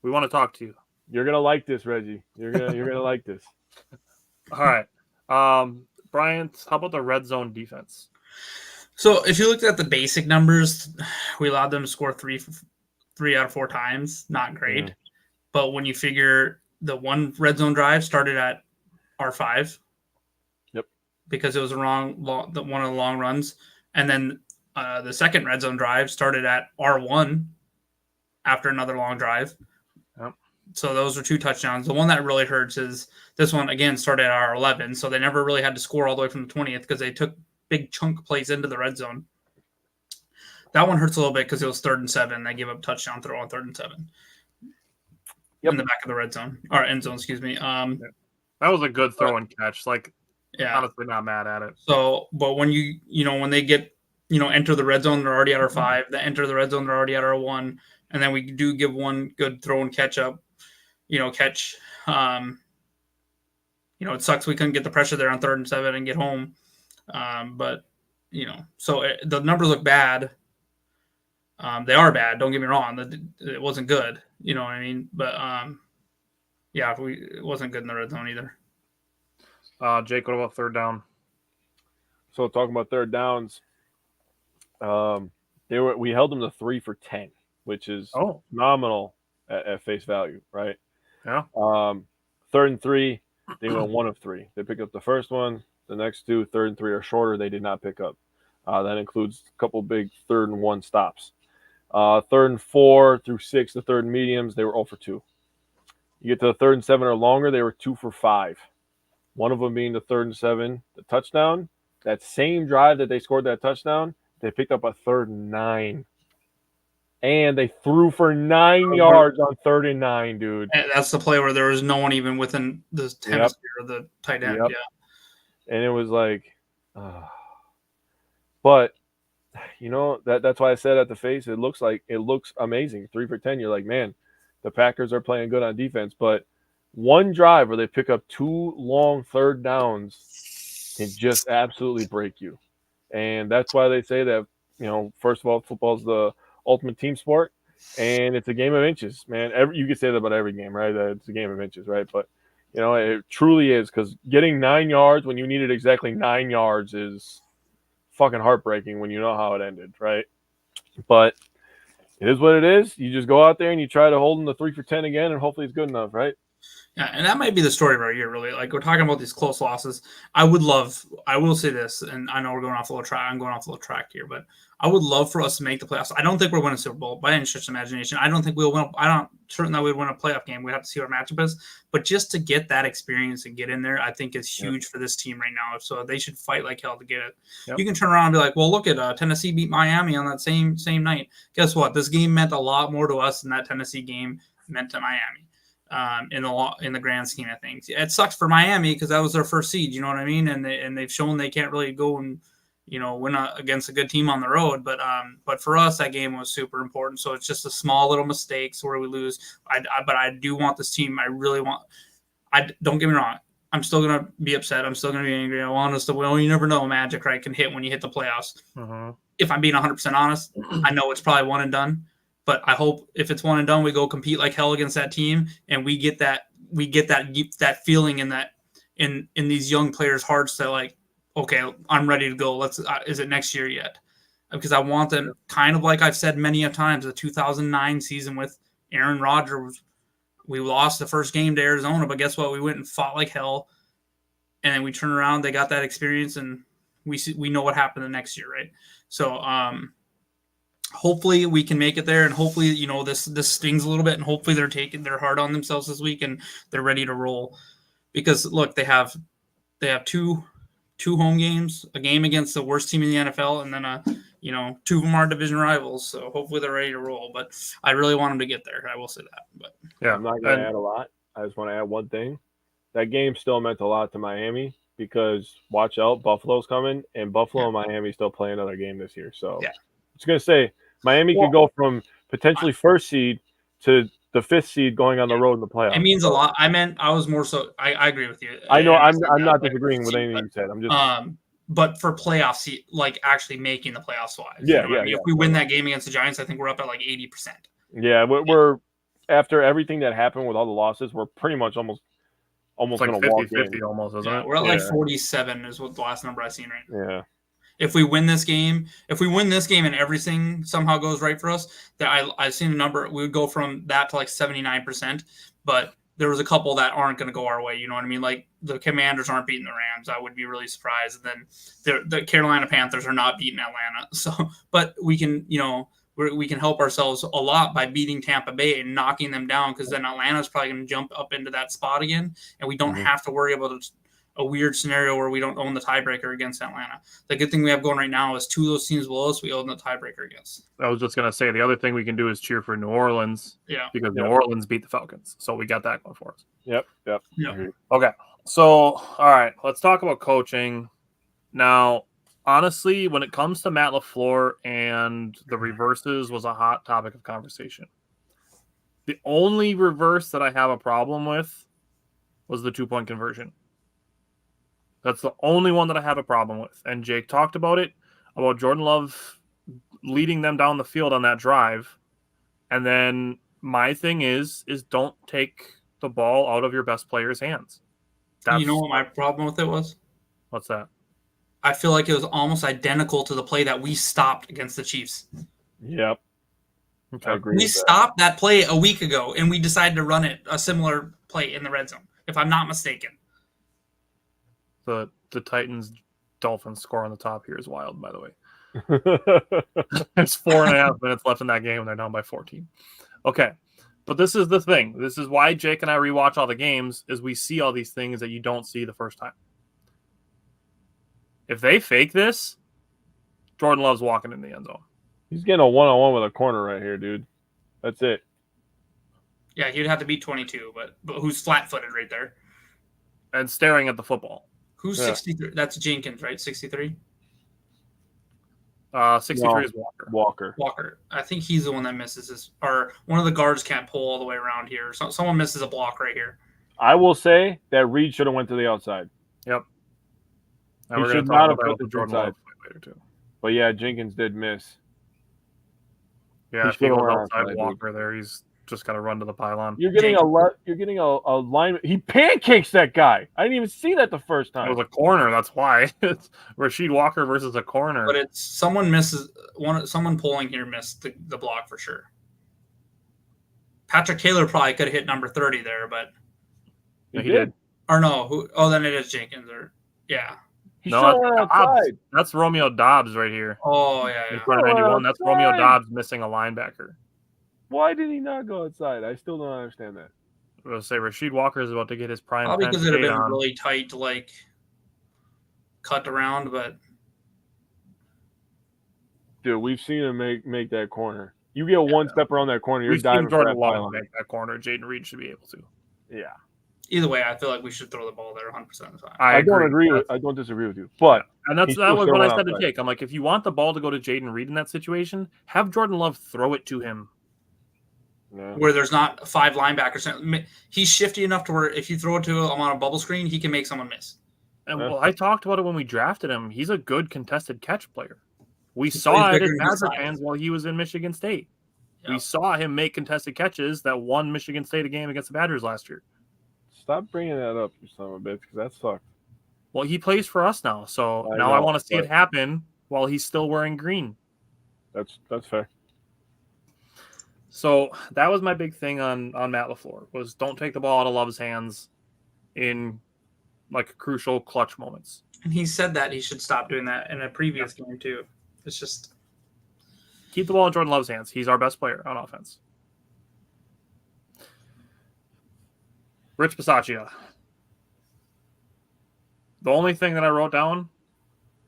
[SPEAKER 2] We want to talk to you.
[SPEAKER 1] You're gonna like this, Reggie. You're gonna like this.
[SPEAKER 2] All right, Bryant, how about the red zone defense?
[SPEAKER 3] So if you looked at the basic numbers, we allowed them to score three out of 4 times. Not great. Mm-hmm. But when you figure the one red zone drive started at R5.
[SPEAKER 1] Yep.
[SPEAKER 3] Because it was one of the long runs. And then the second red zone drive started at R1 after another long drive.
[SPEAKER 2] Yep.
[SPEAKER 3] So those were 2 touchdowns. The one that really hurts is this one, again, started at R11. So they never really had to score all the way from the 20th because they took big chunk plays into the red zone. That one hurts a little bit because it was 3rd and 7. They gave up touchdown throw on 3rd and 7. Yep. In the back of the red zone or end zone, excuse me.
[SPEAKER 2] That was a good throw and catch. Honestly, not mad at it.
[SPEAKER 3] So, but when when they get, enter the red zone, they're already at R5. They enter the red zone, they're already at R1. And then we do give one good throw and catch up, catch. It sucks we couldn't get the pressure there on 3rd and 7 and get home. But so the numbers look bad. They are bad. Don't get me wrong. It wasn't good. You know what I mean? But it wasn't good in the red zone either.
[SPEAKER 2] Jake, what about 3rd down?
[SPEAKER 1] So talking about 3rd downs, we held them to 3 for 10, which is phenomenal at face value, right?
[SPEAKER 2] Yeah.
[SPEAKER 1] 3rd and 3, they went 1 of 3. They picked up the first one. The next 2, 3rd and 3 are shorter. They did not pick up. That includes a couple big 3rd and 1 stops. 3rd and 4 through 6, the 3rd and mediums, they were 0 for 2. You get to the 3rd and 7 or longer, they were 2 for 5. One of them being the 3rd and 7, the touchdown. That same drive that they scored that touchdown, they picked up a 3rd and 9. And they threw for 9 yards on 3rd and 9, dude.
[SPEAKER 3] And that's the play where there was no one even within the hemisphere of the tight end. Yep. Yeah.
[SPEAKER 1] And it was like, but that's why I said at the face, it looks amazing. 3 for 10. You're like, man, the Packers are playing good on defense. But one drive where they pick up 2 long 3rd downs can just absolutely break you. And that's why they say that, first of all, football's the ultimate team sport, and it's a game of inches, man. You could say that about every game, right? That it's a game of inches, right? But it truly is, because getting 9 yards when you needed exactly 9 yards is fucking heartbreaking when you know how it ended, right? But it is what it is. You just go out there and you try to hold them to 3 for 10 again, and hopefully it's good enough, right?
[SPEAKER 3] Yeah, and that might be the story of our year, really. Like, we're talking about these close losses. I will say this, and I know we're going off a little track. I'm going off a little track here, but I would love for us to make the playoffs. I don't think we're winning a Super Bowl by any stretch of imagination. I don't think we'll win. I don't certain that we'd win a playoff game. We'd have to see what our matchup is. But just to get that experience and get in there, I think is huge for this team right now. So they should fight like hell to get it. Yep. You can turn around and be like, well, look at Tennessee beat Miami on that same night. Guess what? This game meant a lot more to us than that Tennessee game meant to Miami. In the grand scheme of things, it sucks for Miami because that was their first seed. You know what I mean? And they've shown they can't really go and win against a good team on the road. But for us, that game was super important. So it's just a small little mistakes where we lose. But I do want this team. I really want. Don't get me wrong. I'm still gonna be upset. I'm still gonna be angry. I want us to win. You never know, magic, right? Can hit when you hit the playoffs. If I'm being 100% honest, I know it's probably one and done. But I hope if it's one and done, we go compete like hell against that team, and we get that feeling in these young players' hearts that like, okay, I'm ready to go. Is it next year yet? Because I want them, kind of like I've said many a times, the 2009 season with Aaron Rodgers, we lost the first game to Arizona, but guess what? We went and fought like hell, and then we turned around. They got that experience, and we know what happened the next year, right? So, hopefully we can make it there, and hopefully this stings a little bit, and hopefully they're hard on themselves this week and they're ready to roll. Because look, they have two home games, a game against the worst team in the NFL, and then two of them are division rivals. So hopefully they're ready to roll. But I really want them to get there. I will say that. But
[SPEAKER 1] yeah, I'm not going to add a lot. I just want to add one thing. That game still meant a lot to Miami because watch out, Buffalo's coming, and Buffalo and Miami still play another game this year. So I was going to say, Miami could go from potentially first seed to the 5th seed going on the road in the playoffs.
[SPEAKER 3] It means a lot. I was more so. I agree with you.
[SPEAKER 1] I know. I'm not disagreeing with anything you said. I'm just.
[SPEAKER 3] But for playoffs, like actually making the playoffs wise.
[SPEAKER 1] Yeah,
[SPEAKER 3] If we win that game against the Giants, I think we're up at like 80%.
[SPEAKER 1] Yeah, we're after everything that happened with all the losses, we're pretty much almost
[SPEAKER 2] like
[SPEAKER 1] going to walk
[SPEAKER 2] 50-50 almost, isn't it?
[SPEAKER 3] We're at like 47 is what the last number I've seen right now.
[SPEAKER 1] Yeah.
[SPEAKER 3] If we win this game and everything somehow goes right for us, that I've seen a number, we would go from that to like 79%. But there was a couple that aren't going to go our way. You know what I mean? Like the Commanders aren't beating the Rams. I would be really surprised. And then the Carolina Panthers are not beating Atlanta. So, but we can, we can help ourselves a lot by beating Tampa Bay and knocking them down, because then Atlanta's probably going to jump up into that spot again, and we don't have to worry about a weird scenario where we don't own the tiebreaker against Atlanta. The good thing we have going right now is 2 of those teams below us we own the tiebreaker against.
[SPEAKER 2] I was just going to say, the other thing we can do is cheer for New Orleans.
[SPEAKER 3] Yeah.
[SPEAKER 2] Because New Orleans beat the Falcons. So we got that going for us.
[SPEAKER 1] Yep.
[SPEAKER 2] Okay. So, all right, let's talk about coaching. Now, honestly, when it comes to Matt LaFleur and the reverses was a hot topic of conversation. The only reverse that I have a problem with was the 2-point conversion. That's the only one that I have a problem with. And Jake talked about it, about Jordan Love leading them down the field on that drive. And then my thing is don't take the ball out of your best player's hands.
[SPEAKER 3] You know what my problem with it was?
[SPEAKER 2] What's that?
[SPEAKER 3] I feel like it was almost identical to the play that we stopped against the Chiefs.
[SPEAKER 1] Yep.
[SPEAKER 2] Okay.
[SPEAKER 1] I agree
[SPEAKER 3] We stopped that play a week ago, and we decided to run a similar play in the red zone, if I'm not mistaken.
[SPEAKER 2] The Titans Dolphins score on the top here is wild, by the way. There's 4.5 minutes left in that game, and they're down by 14. Okay. But this is the thing. This is why Jake and I rewatch all the games, is we see all these things that you don't see the first time. If they fake this, Jordan Love's walking in the end zone.
[SPEAKER 1] He's getting a one-on-one with a corner right here, dude. That's it.
[SPEAKER 3] Yeah, he'd have to beat 22, but who's flat-footed right there?
[SPEAKER 2] And staring at the football.
[SPEAKER 3] Who's 63? That's Jenkins, right? 63?
[SPEAKER 2] 63 is
[SPEAKER 1] Walker.
[SPEAKER 3] I think he's the one that misses this. Or one of the guards can't pull all the way around here. So someone misses a block right here.
[SPEAKER 1] I will say that Reed should have went to the outside.
[SPEAKER 2] Yep.
[SPEAKER 1] He should not have put the Jordan Love later too. But yeah, Jenkins did miss.
[SPEAKER 2] Yeah, if he goes outside Walker there, he's just got to run to the pylon.
[SPEAKER 1] You're getting a line. He pancakes that guy. I didn't even see that the first
[SPEAKER 2] It
[SPEAKER 1] time.
[SPEAKER 2] was a corner. That's why. It's Rasheed Walker versus a corner.
[SPEAKER 3] But it's someone pulling here missed the block for sure. Patrick Taylor probably could have hit number 30 there, but
[SPEAKER 1] He
[SPEAKER 2] he did.
[SPEAKER 3] or no, then it is Jenkins yeah.
[SPEAKER 1] He's
[SPEAKER 2] No,
[SPEAKER 1] showing
[SPEAKER 2] that's
[SPEAKER 1] outside.
[SPEAKER 2] Dobbs. That's Romeo Dobbs right here.
[SPEAKER 3] Oh yeah,
[SPEAKER 2] In
[SPEAKER 3] yeah.
[SPEAKER 2] front of 91. That's Romeo
[SPEAKER 1] outside.
[SPEAKER 2] Dobbs missing a linebacker.
[SPEAKER 1] Why did he not go outside? I still don't understand that.
[SPEAKER 2] I was say Rasheed Walker is about to get his prime.
[SPEAKER 3] Probably because it had been
[SPEAKER 2] on.
[SPEAKER 3] really tight to like cut around, but
[SPEAKER 1] Dude, we've seen him make that corner. You get one step around that corner, you're
[SPEAKER 2] We've
[SPEAKER 1] diving
[SPEAKER 2] seen
[SPEAKER 1] for
[SPEAKER 2] Jordan
[SPEAKER 1] that
[SPEAKER 2] Love
[SPEAKER 1] pylon.
[SPEAKER 2] make that corner. Jaden Reed should be able to.
[SPEAKER 1] Yeah.
[SPEAKER 3] either way, I feel like we should throw the ball there 100% of the time.
[SPEAKER 1] I don't disagree with you. But
[SPEAKER 2] and that was
[SPEAKER 1] still
[SPEAKER 2] what I said
[SPEAKER 1] showing
[SPEAKER 2] to Jake. I'm like, if you want the ball to go to Jaden Reed in that situation, have Jordan Love throw it to him.
[SPEAKER 1] yeah.
[SPEAKER 3] Where there's not 5 linebackers. He's shifty enough to where if you throw it to him on a bubble screen, he can make someone miss.
[SPEAKER 2] And
[SPEAKER 1] Yeah.
[SPEAKER 2] well, I talked about it when we drafted him. He's a good contested catch player. We saw it
[SPEAKER 3] bigger
[SPEAKER 2] as
[SPEAKER 3] than his
[SPEAKER 2] Badger
[SPEAKER 3] size.
[SPEAKER 2] fans while he was in Michigan State. We
[SPEAKER 3] Yep.
[SPEAKER 2] saw him make contested catches that won Michigan State a game against the Badgers last year.
[SPEAKER 1] Stop bringing that up, you son of a bitch, because that sucked.
[SPEAKER 2] Well, he plays for us now, so
[SPEAKER 1] I
[SPEAKER 2] now
[SPEAKER 1] know,
[SPEAKER 2] I want to see
[SPEAKER 1] but-
[SPEAKER 2] it happen while he's still wearing green.
[SPEAKER 1] That's fair.
[SPEAKER 2] So that was my big thing on Matt LaFleur was don't take the ball out of Love's hands in like crucial clutch moments.
[SPEAKER 3] And he said that he should stop doing that in a previous game too. It's just
[SPEAKER 2] Keep the ball in Jordan Love's hands. He's our best player on offense. Rich Bisaccia. The only thing that I wrote down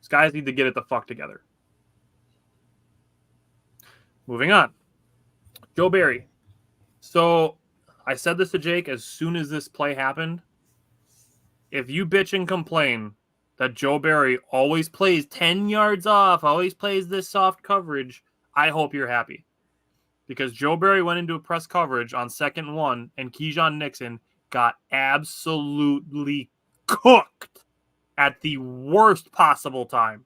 [SPEAKER 2] is guys need to get it the fuck together. Moving on. Joe Barry. So I said this to Jake as soon as this play happened. If you bitch and complain that Joe Barry always plays 10 yards off, always plays this soft coverage, I hope you're happy. Because Joe Barry went into a press coverage on 2nd and 1, and Keyshawn Nixon got absolutely cooked at the worst possible time.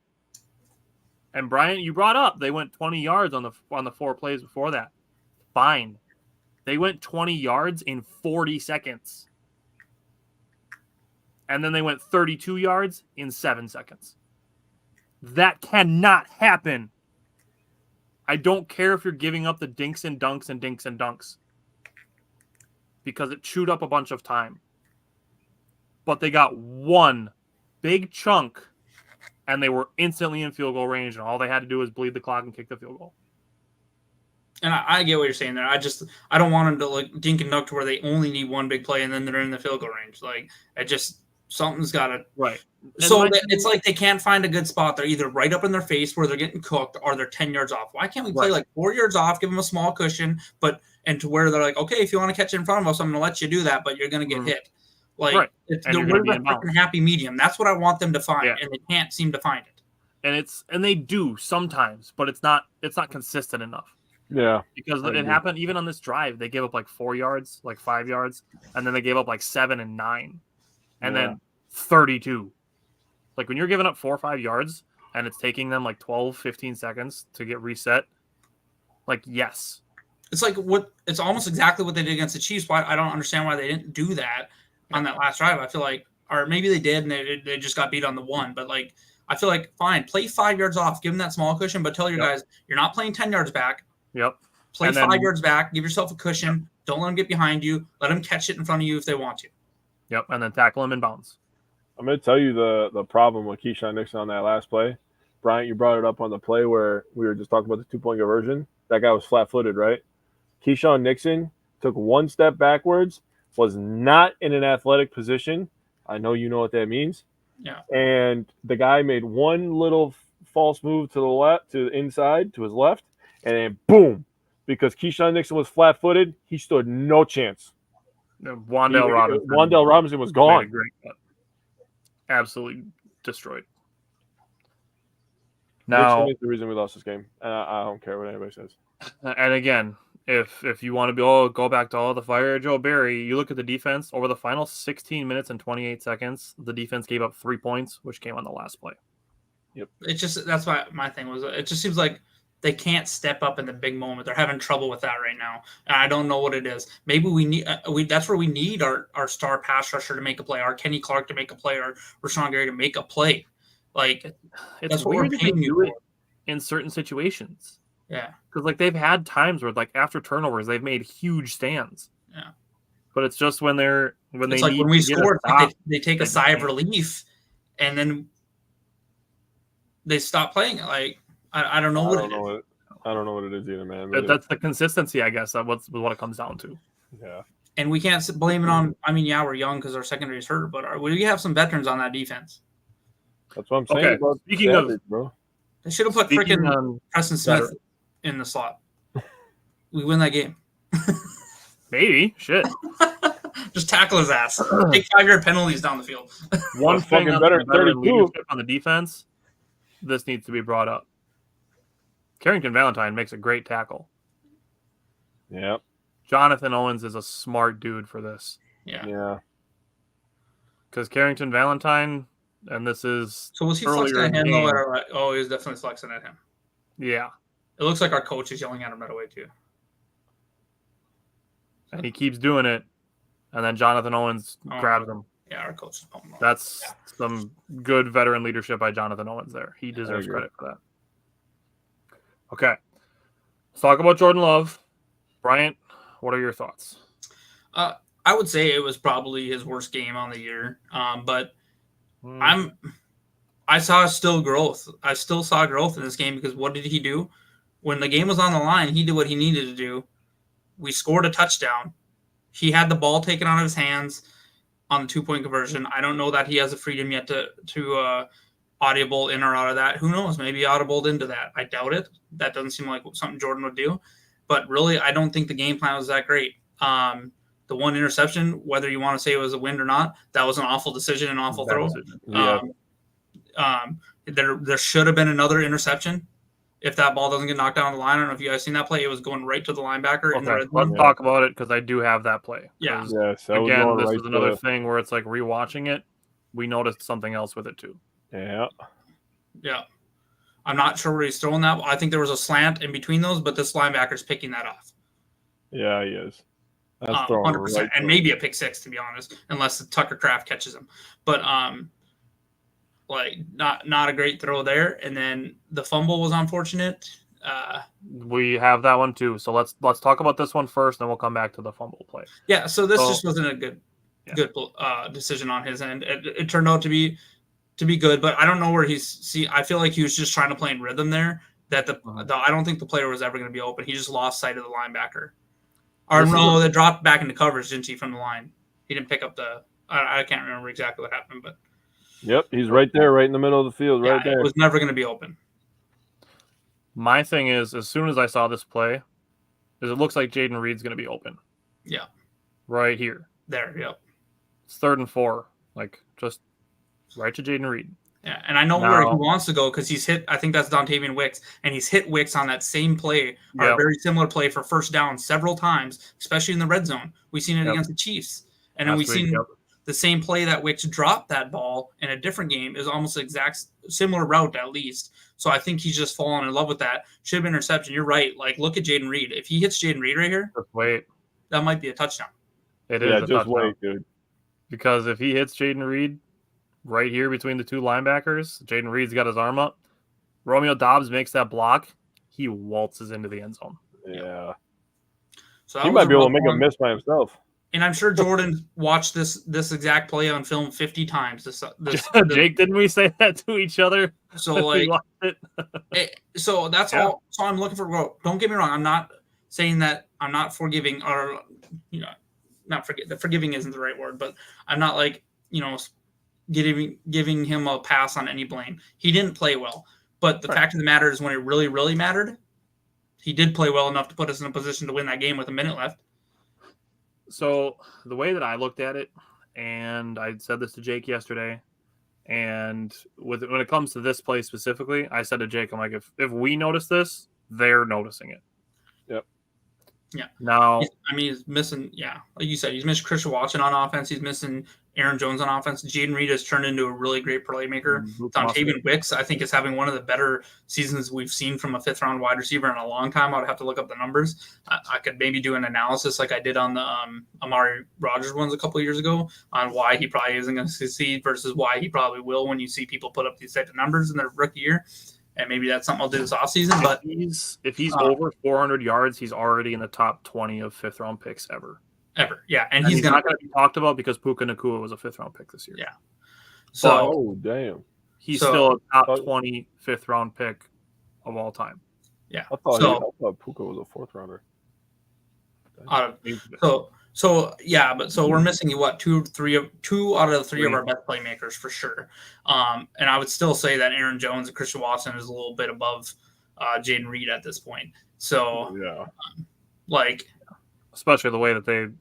[SPEAKER 2] And Brian, you brought up they went 20 yards on the 4 plays before that. Fine. They went 20 yards in 40 seconds. And then they went 32 yards in 7 seconds. That cannot happen. I don't care if you're giving up the dinks and dunks because it chewed up a bunch of time. But they got one big chunk and they were instantly in field goal range, and all they had to do was bleed the clock and kick the field goal.
[SPEAKER 3] and I get what you're saying there. I don't want them to like dink and dunk to where they only need one big play and then they're in the field goal range. Like something's got to
[SPEAKER 2] Right.
[SPEAKER 3] So it's like they can't find a good spot. They're either right up in their face where they're getting cooked, or they're 10 yards off. Why can't we play like 4 yards off, give them a small cushion, and to where they're like, okay, if you want to catch it in front of us, I'm going to let you do that, but you're going to get hit. Like they're a freaking happy medium. That's what I want them to find, and they can't seem to find it.
[SPEAKER 2] And they do sometimes, but it's not consistent enough.
[SPEAKER 1] Yeah,
[SPEAKER 2] because it happened even on this drive. They gave up like 4 yards, like 5 yards, and then they gave up like 7 and 9, and then 32. Like when you're giving up 4 or 5 yards and it's taking them like 12, 15 seconds to get reset, like, yes.
[SPEAKER 3] It's like it's almost exactly what they did against the Chiefs. Why I don't understand why they didn't do that on that last drive. I feel like, or maybe they did and they just got beat on the one. But like, I feel like, fine, play 5 yards off, give them that small cushion, but tell your guys you're not playing 10 yards back.
[SPEAKER 2] Yep.
[SPEAKER 3] Play 5 yards back, give yourself a cushion. Don't let them get behind you. Let them catch it in front of you if they want to.
[SPEAKER 2] Yep, and then tackle him in bounds.
[SPEAKER 1] I'm going to tell you the problem with Keyshawn Nixon on that last play. Bryant, you brought it up on the play where we were just talking about the 2-point conversion. That guy was flat-footed, right? Keyshawn Nixon took one step backwards, was not in an athletic position. I know you know what that means.
[SPEAKER 3] Yeah.
[SPEAKER 1] And the guy made one little false move to the left, to the inside, to his left, and then boom. Because Keyshawn Nixon was flat-footed, he stood no chance.
[SPEAKER 2] Wan'Dale
[SPEAKER 1] Robinson was gone.
[SPEAKER 2] Absolutely destroyed. Now,
[SPEAKER 1] which is the reason we lost this game. I don't care what anybody says.
[SPEAKER 2] And again, if you want to go back to all the fire Joe Barry, you look at the defense over the final 16 minutes and 28 seconds. The defense gave up 3 points, which came on the last play.
[SPEAKER 1] Yep.
[SPEAKER 3] It's just that's why my thing was. It just seems like they can't step up in the big moment. They're having trouble with that right now, and I don't know what it is. Maybe we need that's where we need our star pass rusher to make a play, our Kenny Clark to make a play, or Rashawn Gary to make a play. Like
[SPEAKER 2] It's
[SPEAKER 3] that's what we're
[SPEAKER 2] weird that they
[SPEAKER 3] paying you
[SPEAKER 2] do it
[SPEAKER 3] for.
[SPEAKER 2] in certain situations.
[SPEAKER 3] Yeah,
[SPEAKER 2] Because like they've had times where like after turnovers they've made huge stands.
[SPEAKER 3] Yeah.
[SPEAKER 2] But it's just when they
[SPEAKER 3] it's like
[SPEAKER 2] need
[SPEAKER 3] when we
[SPEAKER 2] to get a
[SPEAKER 3] score,
[SPEAKER 2] stop,
[SPEAKER 3] they take
[SPEAKER 2] they
[SPEAKER 3] a sigh of
[SPEAKER 2] can't.
[SPEAKER 3] relief, and then they stop playing it. Like I don't know
[SPEAKER 1] I
[SPEAKER 3] what
[SPEAKER 1] don't
[SPEAKER 3] it
[SPEAKER 1] know
[SPEAKER 3] is.
[SPEAKER 1] what I don't know what it is either, man.
[SPEAKER 2] But that's the consistency, I guess. That's what it comes down to.
[SPEAKER 1] Yeah.
[SPEAKER 3] And we can't blame it on. I mean, yeah, we're young because our secondary is hurt, but we have some veterans on that defense.
[SPEAKER 1] That's what I'm saying
[SPEAKER 2] Okay,
[SPEAKER 1] about
[SPEAKER 2] speaking of-
[SPEAKER 1] Savage, bro.
[SPEAKER 3] They should have put
[SPEAKER 2] Speaking
[SPEAKER 3] freaking
[SPEAKER 2] on
[SPEAKER 3] Preston Smith
[SPEAKER 2] veterans.
[SPEAKER 3] in the slot. We win that game.
[SPEAKER 2] maybe shit.
[SPEAKER 3] Just tackle his ass. Take 5-yard penalties down the field.
[SPEAKER 2] One
[SPEAKER 1] Well,
[SPEAKER 2] thing
[SPEAKER 1] fucking
[SPEAKER 2] on
[SPEAKER 1] better
[SPEAKER 2] the
[SPEAKER 1] than
[SPEAKER 2] veteran
[SPEAKER 1] 32.
[SPEAKER 2] leadership on the defense, this needs to be brought up. Carrington Valentine makes a great tackle.
[SPEAKER 1] Yep.
[SPEAKER 2] Jonathan Owens is a smart dude for this.
[SPEAKER 1] Yeah.
[SPEAKER 2] Because Carrington Valentine, and this is
[SPEAKER 3] So was he
[SPEAKER 2] earlier
[SPEAKER 3] flexing at
[SPEAKER 2] in
[SPEAKER 3] him though?
[SPEAKER 2] game.
[SPEAKER 3] Or oh, he was definitely flexing at him.
[SPEAKER 2] Yeah,
[SPEAKER 3] It looks like our coach is yelling at him right away too.
[SPEAKER 2] and he keeps doing it, and then Jonathan Owens
[SPEAKER 3] Oh.
[SPEAKER 2] grabs him.
[SPEAKER 3] Yeah, our coach is pumping him.
[SPEAKER 2] That's some good veteran leadership by Jonathan Owens there. He deserves
[SPEAKER 1] agree.
[SPEAKER 2] credit for that. Okay. Let's talk about Jordan Love. Bryant, what are your thoughts?
[SPEAKER 3] I would say it was probably his worst game on the year. But I saw still growth. I still saw growth in this game because what did he do? When the game was on the line, he did what he needed to do. We scored a touchdown. He had the ball taken out of his hands on the 2-point conversion. I don't know that he has the freedom yet to audible in or out of that. Who knows? Maybe he audibled into that. I doubt it. That doesn't seem like something Jordan would do. But really, I don't think the game plan was that great. The one interception, whether you want to say it was a win or not, that was an awful decision, an awful throw.
[SPEAKER 1] Yeah.
[SPEAKER 3] There should have been another interception if that ball doesn't get knocked down the line. I don't know if you guys seen that play. It was going right to the linebacker. In the
[SPEAKER 2] Okay,
[SPEAKER 3] red
[SPEAKER 2] let's
[SPEAKER 3] zone.
[SPEAKER 2] talk about it because I do have that play.
[SPEAKER 3] Yeah.
[SPEAKER 2] 'Cause,
[SPEAKER 1] Yes. That was
[SPEAKER 2] again,
[SPEAKER 1] going
[SPEAKER 2] this
[SPEAKER 1] right
[SPEAKER 2] was another
[SPEAKER 1] to-
[SPEAKER 2] thing where it's like rewatching it, we noticed something else with it too.
[SPEAKER 1] Yeah.
[SPEAKER 3] Yeah. I'm not sure where he's throwing that. I think there was a slant in between those, but this linebacker's picking that off.
[SPEAKER 1] Yeah, he is. That's throwing
[SPEAKER 3] 100%.
[SPEAKER 1] right
[SPEAKER 3] And
[SPEAKER 1] to
[SPEAKER 3] maybe a pick six, to be honest, unless Tucker Kraft catches him. But not a great throw there. And then the fumble was unfortunate.
[SPEAKER 2] We have that one too. So let's talk about this one first, then we'll come back to the fumble play.
[SPEAKER 3] Yeah, so this
[SPEAKER 2] So-
[SPEAKER 3] just wasn't a good decision on his end. It turned out to be good, but I don't know where I feel like he was just trying to play in rhythm there. That I don't think the player was ever going to be open. He just lost sight of the linebacker. Or no, they dropped back into coverage, didn't he, from the line? He didn't pick up the. I can't remember exactly what happened, but
[SPEAKER 1] Yep, he's right there, right in the middle of the field, right there.
[SPEAKER 3] it was never going to be open.
[SPEAKER 2] My thing is, as soon as I saw this play, is it looks like Jaden Reed's going to be open.
[SPEAKER 3] Yeah,
[SPEAKER 2] Right here.
[SPEAKER 3] there. Yep.
[SPEAKER 2] It's 3rd and 4. Like, just right to Jaden Reed.
[SPEAKER 3] Yeah, and I know where he wants to go because he's hit. I think that's Dontavian Wicks, and he's hit Wicks on that same play or a very similar play for first down several times, especially in the red zone. We've seen it against the Chiefs, and then we've seen the same play that Wicks dropped that ball in a different game is almost the exact similar route at least. So I think he's just fallen in love with that. Should have been interception. You're right. Like, look at Jaden Reed. If he hits Jaden Reed right here,
[SPEAKER 2] Just wait.
[SPEAKER 3] that might be a touchdown.
[SPEAKER 2] It is
[SPEAKER 1] Yeah,
[SPEAKER 2] a
[SPEAKER 1] just
[SPEAKER 2] touchdown.
[SPEAKER 1] wait, dude.
[SPEAKER 2] Because if he hits Jaden Reed right here between the two linebackers, Jaden Reed's got his arm up. Romeo Doubs makes that block. He waltzes into the end zone.
[SPEAKER 1] Yeah.
[SPEAKER 3] So
[SPEAKER 1] He might be able to make a miss by himself.
[SPEAKER 3] And I'm sure Jordan watched this exact play on film 50 times.
[SPEAKER 2] Jake, didn't we say that to each other?
[SPEAKER 3] So
[SPEAKER 2] We
[SPEAKER 3] like,
[SPEAKER 2] watched it.
[SPEAKER 3] so that's all. So I'm looking for growth. Don't get me wrong. I'm not saying that I'm not forgiving or not forget. Forgiving isn't the right word, but I'm not like giving him a pass on any blame. He didn't play well, but the fact of the matter is when it really, really mattered, he did play well enough to put us in a position to win that game with a minute left.
[SPEAKER 2] So the way that I looked at it, and I said this to Jake yesterday, and when it comes to this play specifically, I said to Jake, I'm like, if we notice this, they're noticing it.
[SPEAKER 1] Yep.
[SPEAKER 3] Yeah.
[SPEAKER 2] Now,
[SPEAKER 3] He's missing. Yeah, like you said, he's missing Christian Watson on offense. He's missing Aaron Jones on offense. Jaden Reed has turned into a really great playmaker. Dontavian Wicks, I think, is having one of the better seasons we've seen from a fifth-round wide receiver in a long time. I would have to look up the numbers. I could maybe do an analysis like I did on the Amari Rodgers ones a couple of years ago on why he probably isn't going to succeed versus why he probably will when you see people put up these type of numbers in their rookie year. And maybe that's something I'll do this offseason. But
[SPEAKER 2] if he's over 400 yards, he's already in the top 20 of fifth-round picks ever.
[SPEAKER 3] Yeah. And
[SPEAKER 2] he's not going to be talked about because Puka Nacua was a fifth-round pick this year.
[SPEAKER 3] Yeah.
[SPEAKER 1] So, damn.
[SPEAKER 2] He's still a top 20 fifth-round pick of all time.
[SPEAKER 3] Yeah.
[SPEAKER 1] I thought Puka was a fourth-rounder.
[SPEAKER 3] So we're missing two out of the three of our best playmakers for sure. And I would still say that Aaron Jones and Christian Watson is a little bit above Jaden Reed at this point. So
[SPEAKER 2] especially the way that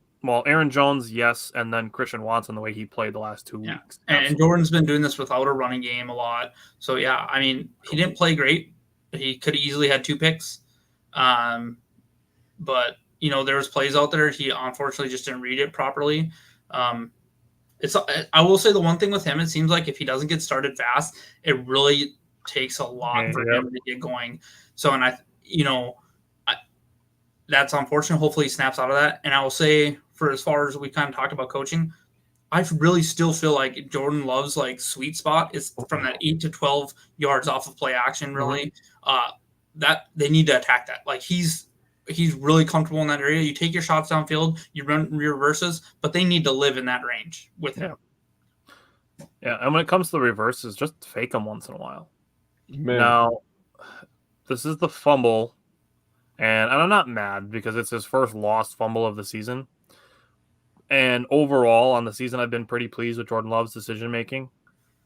[SPEAKER 2] Aaron Jones, yes, and then Christian Watson, the way he played the last 2 weeks.
[SPEAKER 3] And Jordan's been doing this without a running game a lot. So he didn't play great. He could have easily had 2 picks. But there's plays out there. He unfortunately just didn't read it properly. I will say the one thing with him, it seems like if he doesn't get started fast, it really takes a lot for him to get going. So, that's unfortunate. Hopefully he snaps out of that. And I will say, for as far as we kind of talked about coaching, I really still feel like Jordan Love's sweet spot is from that 8 to 12 yards off of play action. Really, that they need to attack that. He's really comfortable in that area. You take your shots downfield, you run reverses, but they need to live in that range with him.
[SPEAKER 2] Yeah, and when it comes to the reverses, just fake them once in a while.
[SPEAKER 1] Man.
[SPEAKER 2] Now, this is the fumble, and I'm not mad because it's his first lost fumble of the season. And overall, on the season, I've been pretty pleased with Jordan Love's decision making,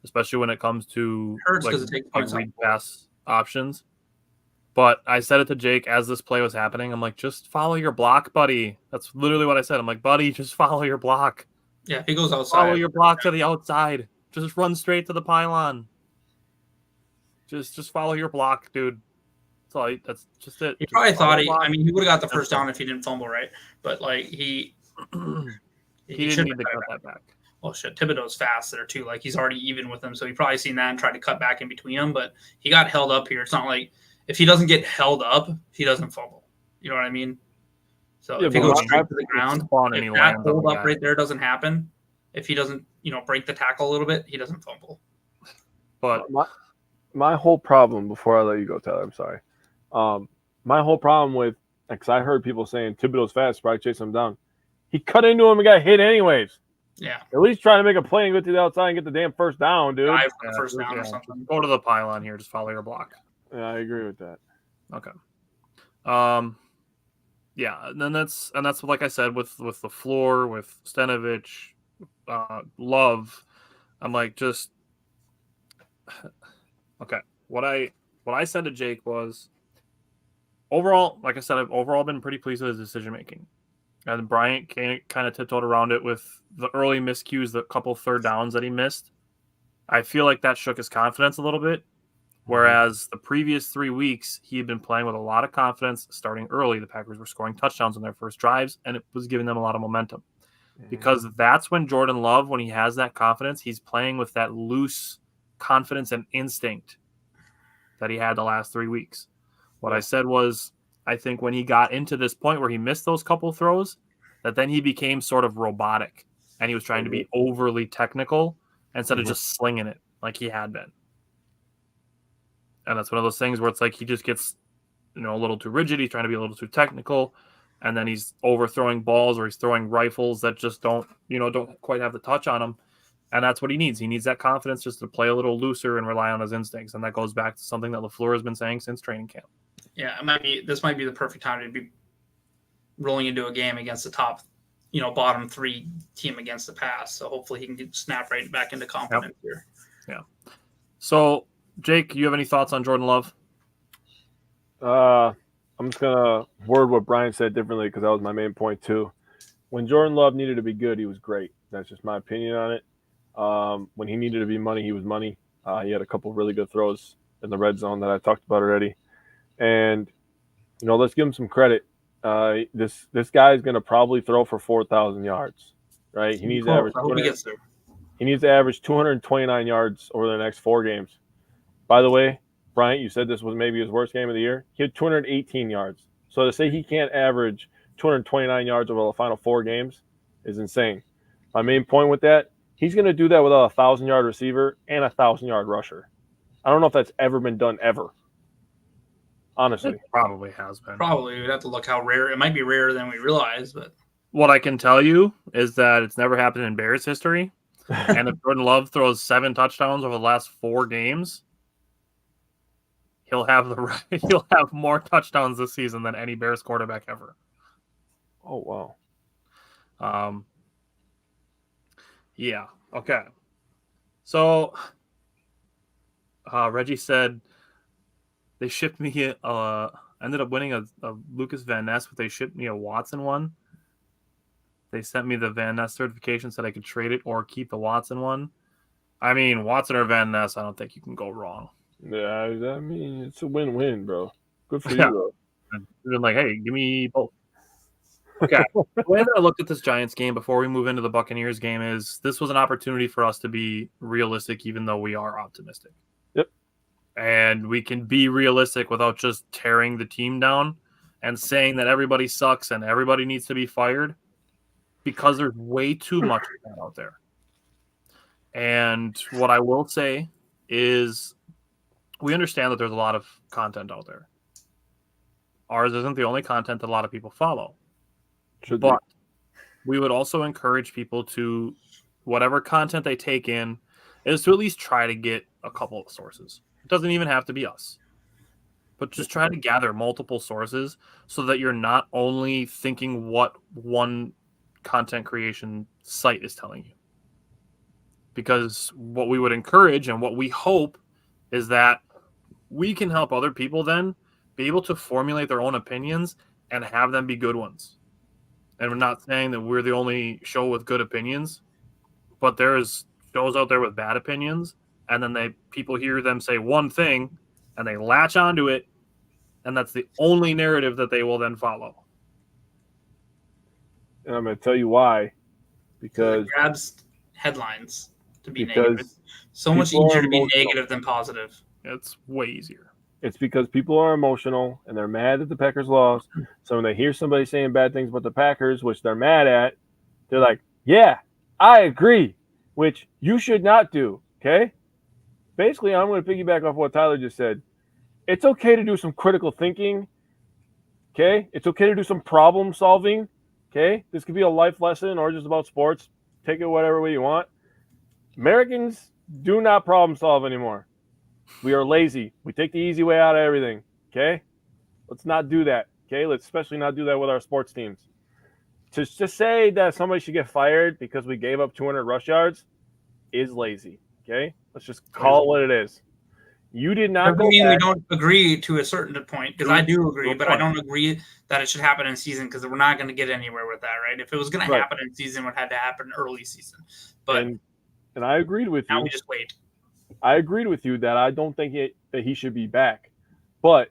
[SPEAKER 2] especially when it comes to read pass options. But I said it to Jake as this play was happening. I'm like, just follow your block, buddy. That's literally what I said. I'm like, buddy, just follow your block.
[SPEAKER 3] Yeah, if he goes outside.
[SPEAKER 2] Follow your block to the outside. Just run straight to the pylon. Just follow your block, dude. That's just it.
[SPEAKER 3] He probably thought he would have got the first down if he didn't fumble, right? But he
[SPEAKER 2] didn't need to cut that back.
[SPEAKER 3] Well, shit, Thibodeau's fast there too. He's already even with him, so he probably seen that and tried to cut back in between them. But he got held up here. It's not like if he doesn't get held up, he doesn't fumble. You know what I mean? So if he goes straight to the ground, if that hold up right there doesn't happen, if he doesn't, break the tackle a little bit, he doesn't fumble.
[SPEAKER 2] But
[SPEAKER 1] my whole problem, before I let you go, Tyler, I'm sorry. My whole problem with, because I heard people saying Thibodeau's fast, probably chase him down. He cut into him and got hit anyways.
[SPEAKER 3] Yeah.
[SPEAKER 1] At least try to make a play and get to the outside and get the damn first down, dude.
[SPEAKER 3] First down or something.
[SPEAKER 2] Go to the pylon here. Just follow your block.
[SPEAKER 1] Yeah, I agree with that.
[SPEAKER 2] Okay. Yeah, and then that's like I said with the floor, with Stenovich, Love. I'm like, just okay. What I said to Jake was, overall, like I said, I've overall been pretty pleased with his decision making. And Bryant kind of tiptoed around it with the early miscues, the couple third downs that he missed. I feel like that shook his confidence a little bit. Whereas the previous 3 weeks, he had been playing with a lot of confidence starting early. The Packers were scoring touchdowns on their first drives, and it was giving them a lot of momentum. Because that's when Jordan Love, when he has that confidence, he's playing with that loose confidence and instinct that he had the last 3 weeks. What I said was, I think when he got into this point where he missed those couple throws, that then he became sort of robotic, and he was trying to be overly technical instead of just slinging it like he had been. And that's one of those things where it's like he just gets, a little too rigid. He's trying to be a little too technical, and then he's overthrowing balls or he's throwing rifles that just don't quite have the touch on them. And that's what he needs. He needs that confidence just to play a little looser and rely on his instincts. And that goes back to something that LaFleur has been saying since training camp.
[SPEAKER 3] Yeah, this might be the perfect time to be rolling into a game against the top, bottom 3 team against the pass. So hopefully he can snap right back into confidence here.
[SPEAKER 2] Yeah. So, Jake, you have any thoughts on Jordan Love?
[SPEAKER 1] I'm just going to word what Brian said differently because that was my main point too. When Jordan Love needed to be good, he was great. That's just my opinion on it. When he needed to be money, he was money. He had a couple really good throws in the red zone that I talked about already. And, let's give him some credit. This guy is going to probably throw for 4,000 yards, right? He needs to average.
[SPEAKER 3] I hope he gets there.
[SPEAKER 1] He needs to average 229 yards over the next 4 games. By the way, Bryant, you said this was maybe his worst game of the year. He had 218 yards. So to say he can't average 229 yards over the final 4 games is insane. My main point with that, he's going to do that without a 1,000-yard receiver and a 1,000-yard rusher. I don't know if that's ever been done ever. Honestly.
[SPEAKER 2] It probably has been.
[SPEAKER 3] Probably. We'd have to look how rare. It might be rarer than we realize, but.
[SPEAKER 2] What I can tell you is that it's never happened in Bears history. And if Jordan Love throws 7 touchdowns over the last 4 games, he'll have more touchdowns this season than any Bears quarterback ever.
[SPEAKER 1] Oh, wow.
[SPEAKER 2] Yeah. Okay. So Reggie said they shipped me ended up winning a Lucas Van Ness, but they shipped me a Watson one. They sent me the Van Ness certification, said I could trade it or keep the Watson one. I mean, Watson or Van Ness, I don't think you can go wrong.
[SPEAKER 1] Yeah, I mean, it's a win-win, bro. Good for you,
[SPEAKER 2] Yeah.
[SPEAKER 1] bro.
[SPEAKER 2] They're like, hey, give me both. Okay. The way that I looked at this Giants game before we move into the Buccaneers game is this was an opportunity for us to be realistic, even though we are optimistic.
[SPEAKER 1] Yep.
[SPEAKER 2] And we can be realistic without just tearing the team down and saying that everybody sucks and everybody needs to be fired, because there's way too much of that out there. And what I will say is we understand that there's a lot of content out there. Ours isn't the only content that a lot of people follow. But we would also encourage people to, whatever content they take in, is to at least try to get a couple of sources. It doesn't even have to be us. But just try to gather multiple sources so that you're not only thinking what one content creation site is telling you. Because what we would encourage and what we hope is that we can help other people then be able to formulate their own opinions and have them be good ones. And we're not saying that we're the only show with good opinions, but there's shows out there with bad opinions, and then people hear them say one thing and they latch onto it, and that's the only narrative that they will then follow.
[SPEAKER 1] And I'm going to tell you why. Because
[SPEAKER 3] it grabs headlines to be negative. So much easier to be negative than positive.
[SPEAKER 2] It's way easier.
[SPEAKER 1] It's because people are emotional and they're mad that the Packers lost. So when they hear somebody saying bad things about the Packers, which they're mad at, they're like, yeah, I agree, which you should not do, okay? Basically, I'm going to piggyback off what Tyler just said. It's okay to do some critical thinking, okay? It's okay to do some problem solving, okay? This could be a life lesson or just about sports. Take it whatever way you want. Americans do not problem solve anymore. We are lazy. We take the easy way out of everything, okay? Let's not do that, okay? Let's especially not do that with our sports teams. To just say that somebody should get fired because we gave up 200 rush yards is lazy, okay? Let's just call it what it is. You did not go
[SPEAKER 3] mean
[SPEAKER 1] back.
[SPEAKER 3] We don't agree to a certain point, because I do agree, but I don't agree that it should happen in season, because we're not going to get anywhere with that, right? If it was going to happen in season, it had to happen early season. But
[SPEAKER 1] and I agreed with you.
[SPEAKER 3] Now we just wait.
[SPEAKER 1] I agreed with you that I don't think that he should be back. But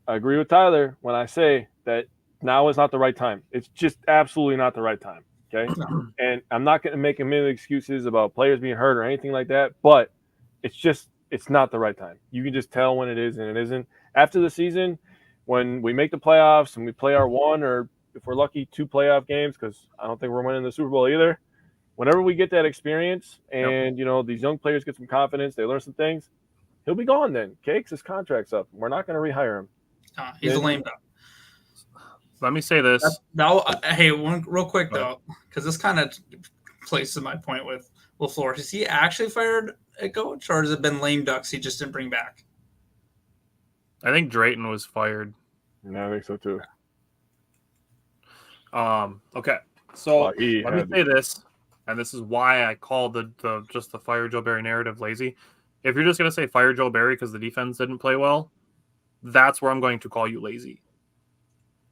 [SPEAKER 1] I agree with Tyler when I say that now is not the right time. It's just absolutely not the right time, okay? And I'm not going to make a million excuses about players being hurt or anything like that, but it's not the right time. You can just tell when it is and it isn't. After the season, when we make the playoffs and we play our one or, if we're lucky, 2 playoff games, because I don't think we're winning the Super Bowl either, whenever we get that experience and, these young players get some confidence, they learn some things, he'll be gone then, okay? Because his contract's up. We're not going to rehire him.
[SPEAKER 3] He's a lame duck.
[SPEAKER 2] Let me say this.
[SPEAKER 3] Hey, one real quick, though, because this kind of plays to my point with LaFleur. Has he actually fired a coach, or has it been lame ducks he just didn't bring back?
[SPEAKER 2] I think Drayton was fired.
[SPEAKER 1] Yeah, I think so, too.
[SPEAKER 2] Okay. So let me say this, and this is why I called the fire Joe Barry narrative lazy. If you're just going to say fire Joe Barry because the defense didn't play well, that's where I'm going to call you lazy.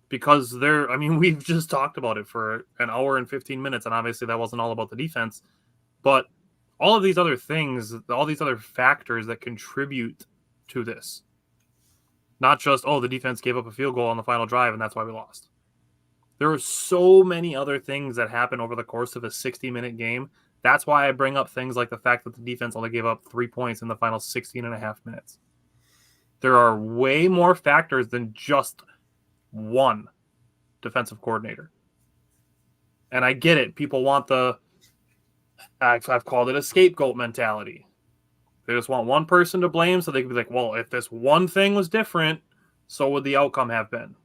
[SPEAKER 2] Because we've just talked about it for an hour and 15 minutes, and obviously that wasn't all about the defense. But all of these other things, all these other factors that contribute to this. Not just, the defense gave up a field goal on the final drive, and that's why we lost. There are so many other things that happen over the course of a 60-minute game. That's why I bring up things like the fact that the defense only gave up 3 points in the final 16 and a half minutes. There are way more factors than just one defensive coordinator. And I get it. People want I've called it a scapegoat mentality. They just want one person to blame so they can be like, well, if this one thing was different, so would the outcome have been.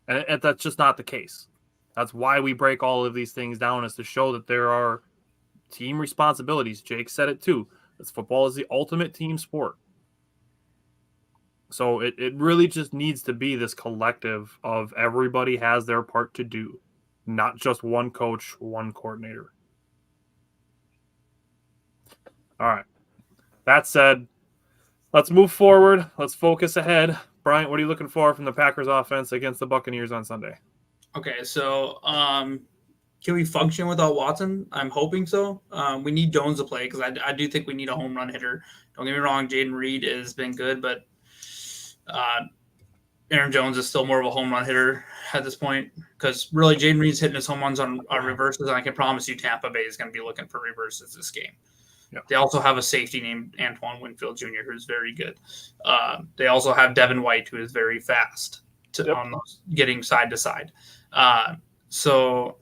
[SPEAKER 2] And that's just not the case. That's why we break all of these things down, is to show that there are team responsibilities. Jake said it too. This football is the ultimate team sport. So it really just needs to be this collective of everybody has their part to do, not just one coach, one coordinator. All right. That said, let's move forward. Let's focus ahead. Bryant, what are you looking for from the Packers offense against the Buccaneers on Sunday?
[SPEAKER 3] Okay, so can we function without Watson? I'm hoping so. We need Jones to play because I do think we need a home run hitter. Don't get me wrong, Jaden Reed has been good, but Aaron Jones is still more of a home run hitter at this point because really Jaden Reed's hitting his home runs on reverses, and I can promise you Tampa Bay is going to be looking for reverses this game. Yep. They also have a safety named Antoine Winfield Jr., who's very good. They also have Devin White, who is very fast on those, getting side to side. So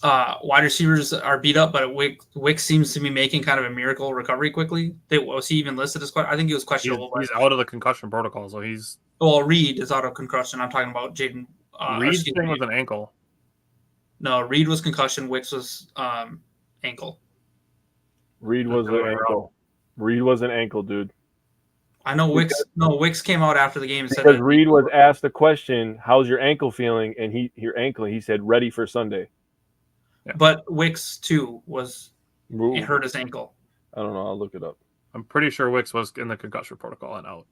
[SPEAKER 3] wide receivers are beat up, but Wicks seems to be making kind of a miracle recovery quickly. Was he even listed as I think he was questionable.
[SPEAKER 2] He's out of the concussion protocol, so he's.
[SPEAKER 3] Well, Reed is out of concussion. I'm talking about Jaden.
[SPEAKER 2] Reed's thing was an ankle.
[SPEAKER 3] No, Reed was concussion. Wicks was ankle.
[SPEAKER 1] Reed was an ankle. Reed was an ankle, dude.
[SPEAKER 3] I know Wicks. No, Wicks came out after the game and said
[SPEAKER 1] because Reed was asked the question, "How's your ankle feeling?" And he said, "Ready for Sunday."
[SPEAKER 3] Yeah. But Wicks too it hurt his ankle.
[SPEAKER 1] I don't know. I'll look it up.
[SPEAKER 2] I'm pretty sure Wicks was in the concussion protocol and out.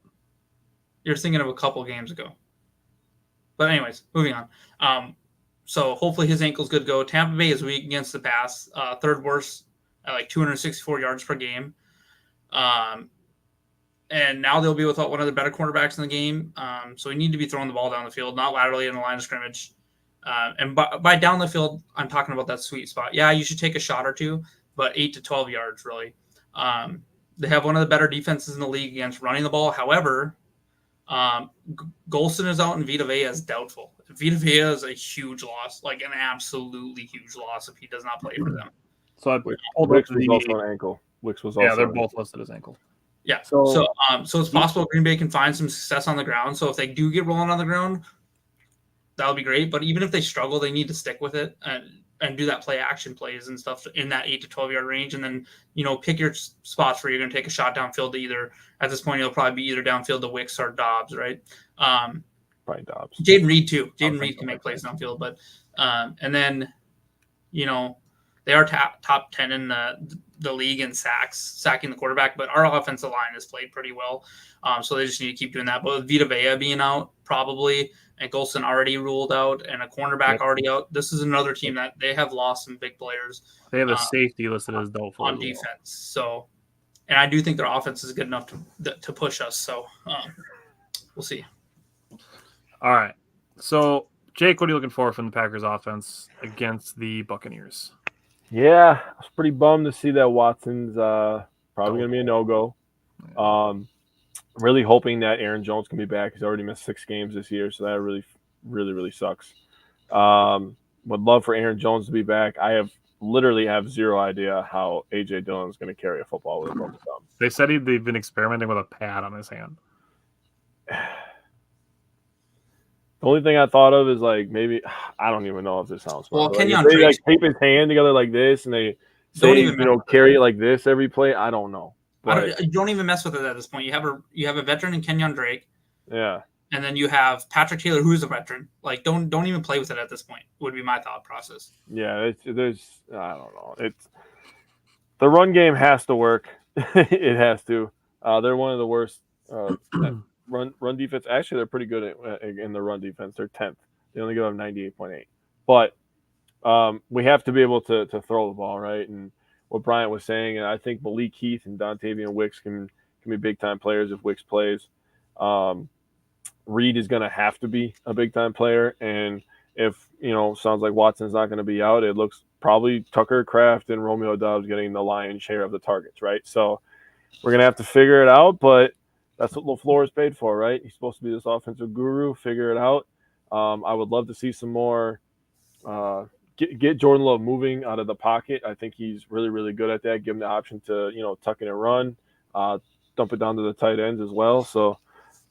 [SPEAKER 3] You're thinking of a couple games ago. But anyways, moving on. So hopefully his ankle's good to go. Tampa Bay is weak against the pass, third worst at like 264 yards per game. And now they'll be without one of the better cornerbacks in the game. So we need to be throwing the ball down the field, not laterally in the line of scrimmage. And by down the field, I'm talking about that sweet spot. Yeah, you should take a shot or two, but 8 to 12 yards, really. They have one of the better defenses in the league against running the ball. However, Golston is out and Vita Vea is doubtful. Vita Vea is a huge loss, like an absolutely huge loss if he does not play for them.
[SPEAKER 1] So Wicks was also an ankle. Wicks was also.
[SPEAKER 2] Yeah, they're both listed as ankle.
[SPEAKER 3] Yeah. So it's possible Green Bay can find some success on the ground. So if they do get rolling on the ground, that'll be great. But even if they struggle, they need to stick with it and do that play action plays and stuff in that 8 to 12 yard range. And then, pick your spots where you're going to take a shot downfield to either, at this point, it'll probably be either downfield to Wicks or Dobbs, right?
[SPEAKER 1] Probably Dobbs.
[SPEAKER 3] Jaden Reed too. Jaden Reed can make plays downfield, but and then, they are top 10 in the league in sacking the quarterback, but our offensive line has played pretty well. So they just need to keep doing that. But with Vita Vea being out, probably, and Golston already ruled out, and a cornerback already out, this is another team that they have lost some big players.
[SPEAKER 2] They have a safety listed as doubtful
[SPEAKER 3] on defense. So, and I do think their offense is good enough to push us. So we'll see.
[SPEAKER 2] All right. So, Jake, what are you looking for from the Packers offense against the Buccaneers?
[SPEAKER 1] Yeah, I was pretty bummed to see that Watson's probably going to be a no-go. Really hoping that Aaron Jones can be back. He's already missed 6 games this year, so that really, really, really sucks. Would love for Aaron Jones to be back. I literally have zero idea how A.J. Dillon is going to carry a football with a broken thumb.
[SPEAKER 2] They said they've been experimenting with a pad on his hand.
[SPEAKER 1] The only thing I thought of is maybe I don't even know if this sounds fun.
[SPEAKER 3] Well,
[SPEAKER 1] Kenyon they tape his hand together like this and they say carry it like this every play. I don't know.
[SPEAKER 3] Don't even mess with it at this point. You have a veteran in Kenyon Drake.
[SPEAKER 1] Yeah.
[SPEAKER 3] And then you have Patrick Taylor, who's a veteran. Don't even play with it at this point. Would be my thought process.
[SPEAKER 1] Yeah, there's I don't know. It's the run game has to work. It has to. They're one of the worst. Run defense. Actually, they're pretty good in the run defense. They're 10th. They only give up 98.8. But we have to be able to throw the ball, right? And what Bryant was saying, and I think Malik Heath and Dontavian Wicks can be big time players if Wicks plays. Reed is going to have to be a big time player, and if, sounds like Watson's not going to be out, it looks probably Tucker Kraft and Romeo Doubs getting the lion's share of the targets, right? So we're going to have to figure it out, but that's what LaFleur is paid for, right? He's supposed to be this offensive guru, figure it out. I would love to see some more get Jordan Love moving out of the pocket. I think he's really, really good at that. Give him the option to, tuck in and run, dump it down to the tight ends as well. So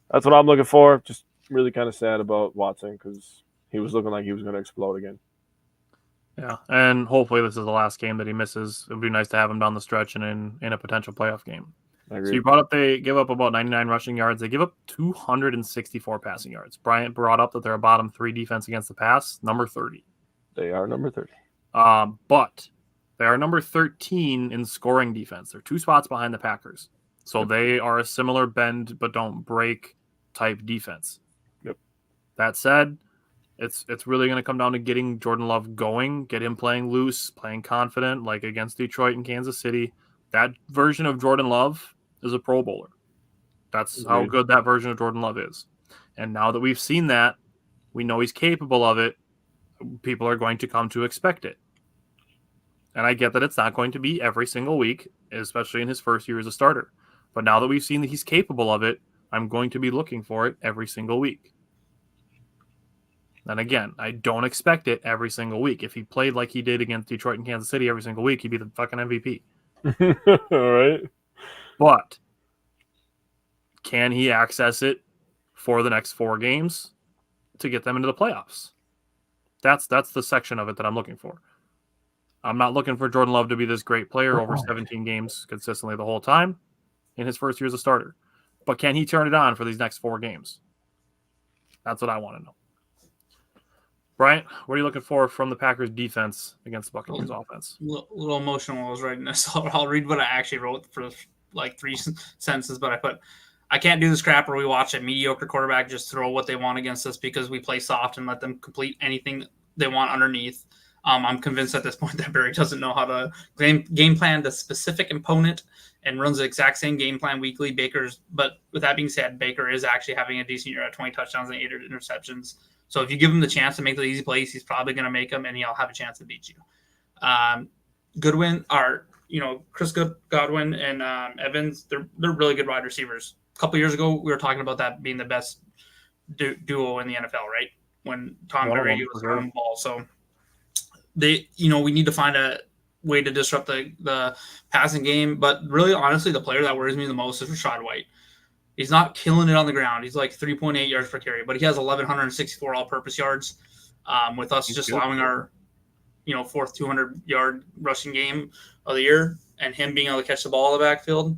[SPEAKER 1] that's what I'm looking for. Just really kind of sad about Watson because he was looking like he was going to explode again.
[SPEAKER 2] Yeah, and hopefully this is the last game that he misses. It would be nice to have him down the stretch and in a potential playoff game.
[SPEAKER 1] I agree.
[SPEAKER 2] So you brought up they give up about 99 rushing yards. They give up 264 passing yards. Bryant brought up that they're a bottom 3 defense against the pass, number 30.
[SPEAKER 1] They are number 30.
[SPEAKER 2] But they are number 13 in scoring defense. They're 2 spots behind the Packers. So they are a similar bend but don't break type defense.
[SPEAKER 1] Yep.
[SPEAKER 2] That said, it's really going to come down to getting Jordan Love going, get him playing loose, playing confident, like against Detroit and Kansas City. That version of Jordan Love is a Pro Bowler. That's how good that version of Jordan Love is. And now that we've seen that, we know he's capable of it. People are going to come to expect it. And I get that it's not going to be every single week, especially in his first year as a starter. But now that we've seen that he's capable of it, I'm going to be looking for it every single week. And again, I don't expect it every single week. If he played like he did against Detroit and Kansas City every single week, he'd be the fucking MVP.
[SPEAKER 1] All right.
[SPEAKER 2] But can he access it for the next 4 games to get them into the playoffs? That's the section of it that I'm looking for. I'm not looking for Jordan Love to be this great player over 17 games consistently the whole time in his first year as a starter. But can he turn it on for these next 4 games? That's what I want to know. Bryant, what are you looking for from the Packers defense against the Buccaneers offense?
[SPEAKER 3] A little emotional while I was writing this. I'll read what I actually wrote for like 3 sentences, but I put, I can't do the scrap where we watch a mediocre quarterback just throw what they want against us because we play soft and let them complete anything they want underneath. I'm convinced at this point that Barry doesn't know how to game plan the specific opponent and runs the exact same game plan weekly. But with that being said, Baker is actually having a decent year at 20 touchdowns and 8 interceptions. So if you give him the chance to make the easy plays, he's probably going to make them, and he'll have a chance to beat you. Goodwin are, Chris Godwin and Evans, they're really good wide receivers. A couple years ago, we were talking about that being the best duo in the NFL, right? When Tom Brady was throwing the ball. So we need to find a way to disrupt the passing game. But really, honestly, the player that worries me the most is Rachaad White. He's not killing it on the ground. He's like 3.8 yards per carry, but he has 1,164 all-purpose yards. With us just allowing our, 4th 200-yard rushing game of the year, and him being able to catch the ball in the backfield.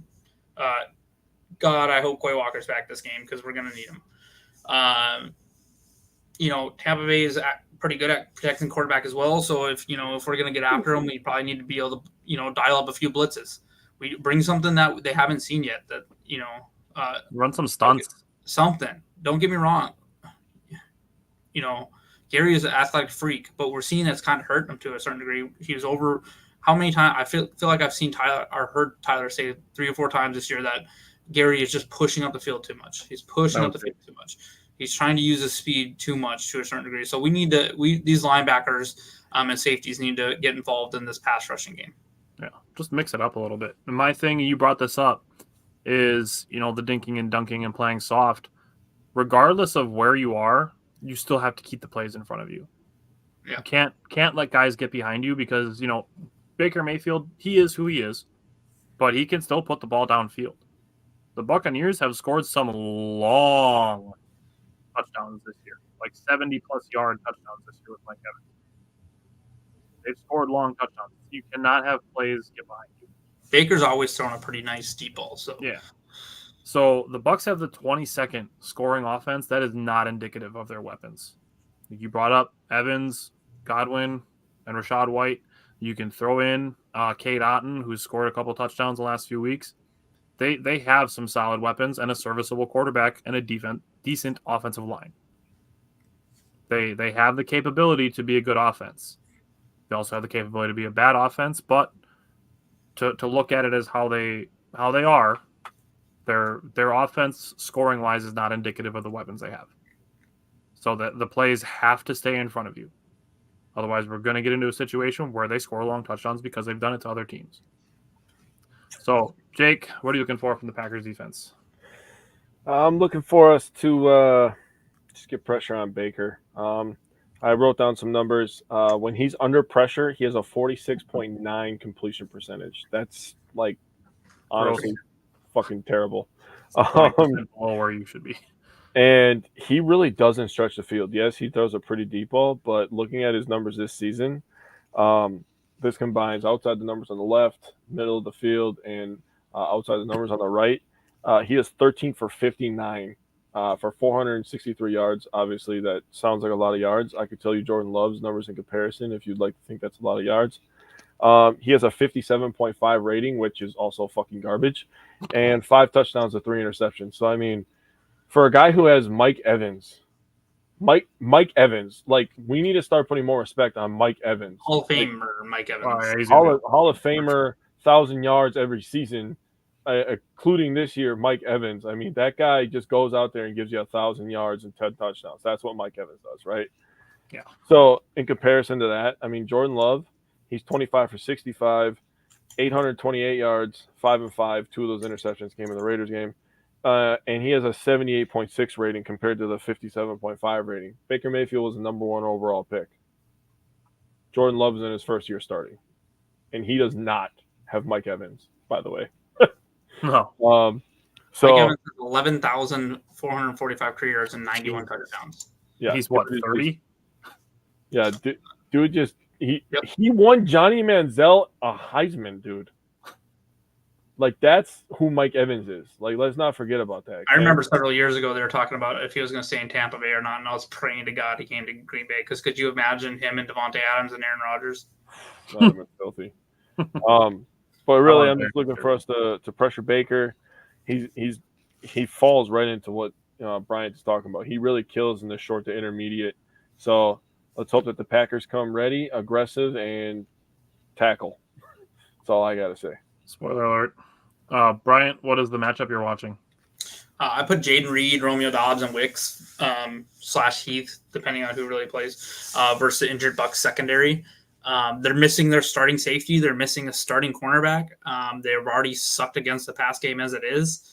[SPEAKER 3] God, I hope Quay Walker's back this game because we're going to need him. Tampa Bay is pretty good at protecting quarterback as well. So if we're going to get after him, we probably need to be able to, dial up a few blitzes. We bring something that they haven't seen yet that,
[SPEAKER 2] run some stunts.
[SPEAKER 3] Something. Don't get me wrong. Gary is an athletic freak, but we're seeing that's kind of hurting him to a certain degree. He was over how many times I feel like I've seen Tyler or heard Tyler say 3 or 4 times this year that Gary is just pushing up the field too much. He's pushing up the field too much. He's trying to use his speed too much to a certain degree. So these linebackers and safeties need to get involved in this pass rushing game.
[SPEAKER 2] Yeah, just mix it up a little bit. And my thing, you brought this up, is, the dinking and dunking and playing soft. Regardless of where you are, you still have to keep the plays in front of you.
[SPEAKER 3] Yeah.
[SPEAKER 2] You can't let guys get behind you because, Baker Mayfield, he is who he is, but he can still put the ball downfield. The Buccaneers have scored some long touchdowns this year, like 70-plus yard touchdowns this year with Mike Evans. They've scored long touchdowns. You cannot have plays get behind you.
[SPEAKER 3] Baker's always thrown a pretty nice deep ball. So
[SPEAKER 2] yeah. So the Bucs have the 22nd scoring offense. That is not indicative of their weapons. You brought up Evans, Godwin, and Rachaad White. You can throw in Cade Otton, who's scored a couple touchdowns the last few weeks. They have some solid weapons and a serviceable quarterback and a decent offensive line. They have the capability to be a good offense. They also have the capability to be a bad offense, but to look at it as how they are, their offense scoring wise is not indicative of the weapons they have. So that the plays have to stay in front of you. Otherwise, we're going to get into a situation where they score long touchdowns because they've done it to other teams. So, Jake, what are you looking for from the Packers defense?
[SPEAKER 1] I'm looking for us to just get pressure on Baker. I wrote down some numbers. When he's under pressure, he has a 46.9 completion percentage. That's like honestly fucking terrible.
[SPEAKER 2] 20% below where you should be.
[SPEAKER 1] And he really doesn't stretch the field. Yes, he throws a pretty deep ball, but looking at his numbers this season, this combines outside the numbers on the left, middle of the field, and outside the numbers on the right. He is 13 for 59 for 463 yards. Obviously, that sounds like a lot of yards. I could tell you Jordan Love's numbers in comparison if you'd like to think that's a lot of yards. He has a 57.5 rating, which is also fucking garbage, and 5 touchdowns to 3 interceptions. So, I mean, for a guy who has Mike Evans, like we need to start putting more respect on Mike Evans.
[SPEAKER 3] Hall of Famer Mike Evans.
[SPEAKER 1] Hall of Famer, 1,000 yards every season, including this year, Mike Evans. I mean, that guy just goes out there and gives you 1,000 yards and 10 touchdowns. That's what Mike Evans does, right?
[SPEAKER 2] Yeah.
[SPEAKER 1] So in comparison to that, I mean, Jordan Love, he's 25 for 65, 828 yards, 5 and 5. 2 of those interceptions came in the Raiders game. And he has a 78.6 rating compared to the 57.5 rating. Baker Mayfield was the number 1 overall pick. Jordan Love's in his first year starting. And he does not have Mike Evans, by the way.
[SPEAKER 2] No.
[SPEAKER 1] So
[SPEAKER 3] Mike Evans has 11,445 career yards and 91 touchdowns.
[SPEAKER 1] Yeah.
[SPEAKER 2] He's what, 30?
[SPEAKER 1] Yeah, dude just he won Johnny Manziel a Heisman, dude. Like, that's who Mike Evans is. Like, let's not forget about that. Okay?
[SPEAKER 3] I remember several years ago they were talking about if he was going to stay in Tampa Bay or not, and I was praying to God he came to Green Bay, because could you imagine him and Devontae Adams and Aaron Rodgers?
[SPEAKER 1] That was filthy. But really, I'm just looking for us to pressure Baker. He falls right into what Bryant's talking about. He really kills in the short to intermediate. So let's hope that the Packers come ready, aggressive, and tackle. That's all I got to say.
[SPEAKER 2] Spoiler alert. Bryant, what is the matchup you're watching?
[SPEAKER 3] I put Jaden Reed, Romeo Dobbs, and Wicks / Heath, depending on who really plays, versus the injured Bucs secondary. They're missing their starting safety. They're missing a starting cornerback. They've already sucked against the pass game as it is.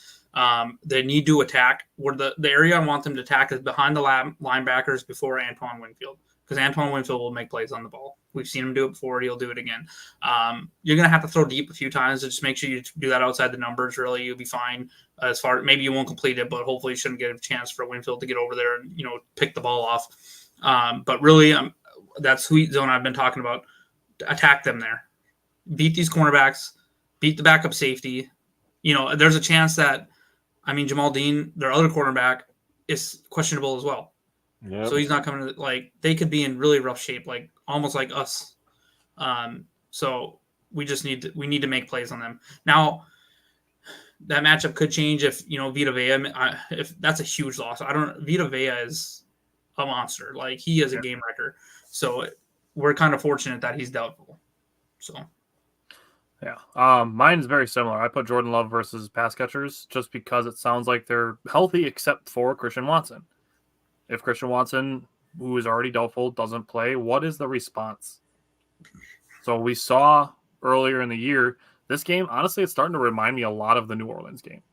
[SPEAKER 3] They need to attack. Where the area I want them to attack is behind the linebackers before Antoine Winfield, because Antoine Winfield will make plays on the ball. We've seen him do it before. He'll do it again. You're going to have to throw deep a few times to just make sure you do that outside the numbers. Really, you'll be fine. As far maybe you won't complete it, but hopefully you shouldn't get a chance for Winfield to get over there and pick the ball off. But really, that sweet zone I've been talking about, attack them there. Beat these cornerbacks. Beat the backup safety. There's a chance that, Jamal Dean, their other cornerback, is questionable as well. Yep. So he's not coming to, they could be in really rough shape, almost like us. So we need to make plays on them. Now, that matchup could change if, Vita Vea, if that's a huge loss. Vita Vea is a monster. He is a game wrecker. So we're kind of fortunate that he's doubtful. So.
[SPEAKER 2] Yeah. Mine's very similar. I put Jordan Love versus pass catchers just because it sounds like they're healthy except for Christian Watson. If Christian Watson, who is already doubtful, doesn't play, what is the response? So we saw earlier in the year, this game, honestly, it's starting to remind me a lot of the New Orleans game.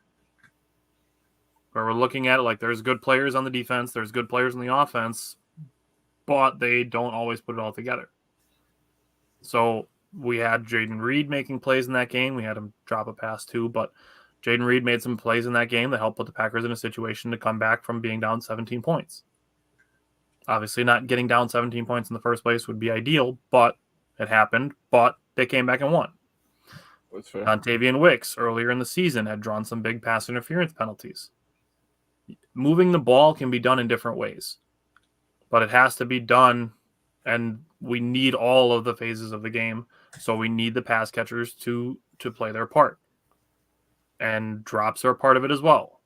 [SPEAKER 2] Where we're looking at it there's good players on the defense, there's good players on the offense, but they don't always put it all together. So we had Jaden Reed making plays in that game. We had him drop a pass too, but Jaden Reed made some plays in that game that helped put the Packers in a situation to come back from being down 17 points. Obviously, not getting down 17 points in the first place would be ideal, but it happened. But they came back and won.
[SPEAKER 1] That's fair.
[SPEAKER 2] Dontavian Wicks earlier in the season had drawn some big pass interference penalties. Moving the ball can be done in different ways, but it has to be done, and we need all of the phases of the game. So we need the pass catchers to play their part. And drops are a part of it as well.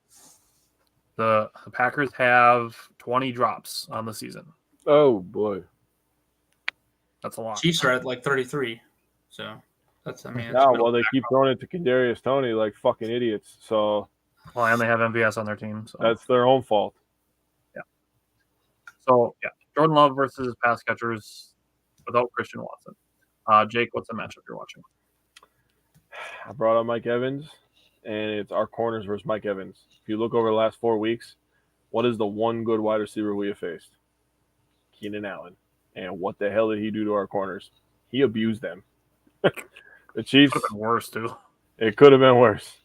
[SPEAKER 2] The Packers have 20 drops on the season.
[SPEAKER 1] Oh, boy.
[SPEAKER 2] That's a lot.
[SPEAKER 3] Chiefs are at 33. So that's,
[SPEAKER 1] they keep throwing it to Kadarius Toney like fucking idiots. So.
[SPEAKER 2] Well, and they have MVS on their team. So.
[SPEAKER 1] That's their own fault.
[SPEAKER 2] Yeah. So, yeah, Jordan Love versus pass catchers without Christian Watson. Jake, what's the matchup you're watching?
[SPEAKER 1] I brought up Mike Evans, and it's our corners versus Mike Evans. If you look over the last 4 weeks, what is the one good wide receiver we have faced? Keenan Allen. And what the hell did he do to our corners? He abused them. The Chiefs.
[SPEAKER 2] Could have been worse, too.
[SPEAKER 1] It could have been worse.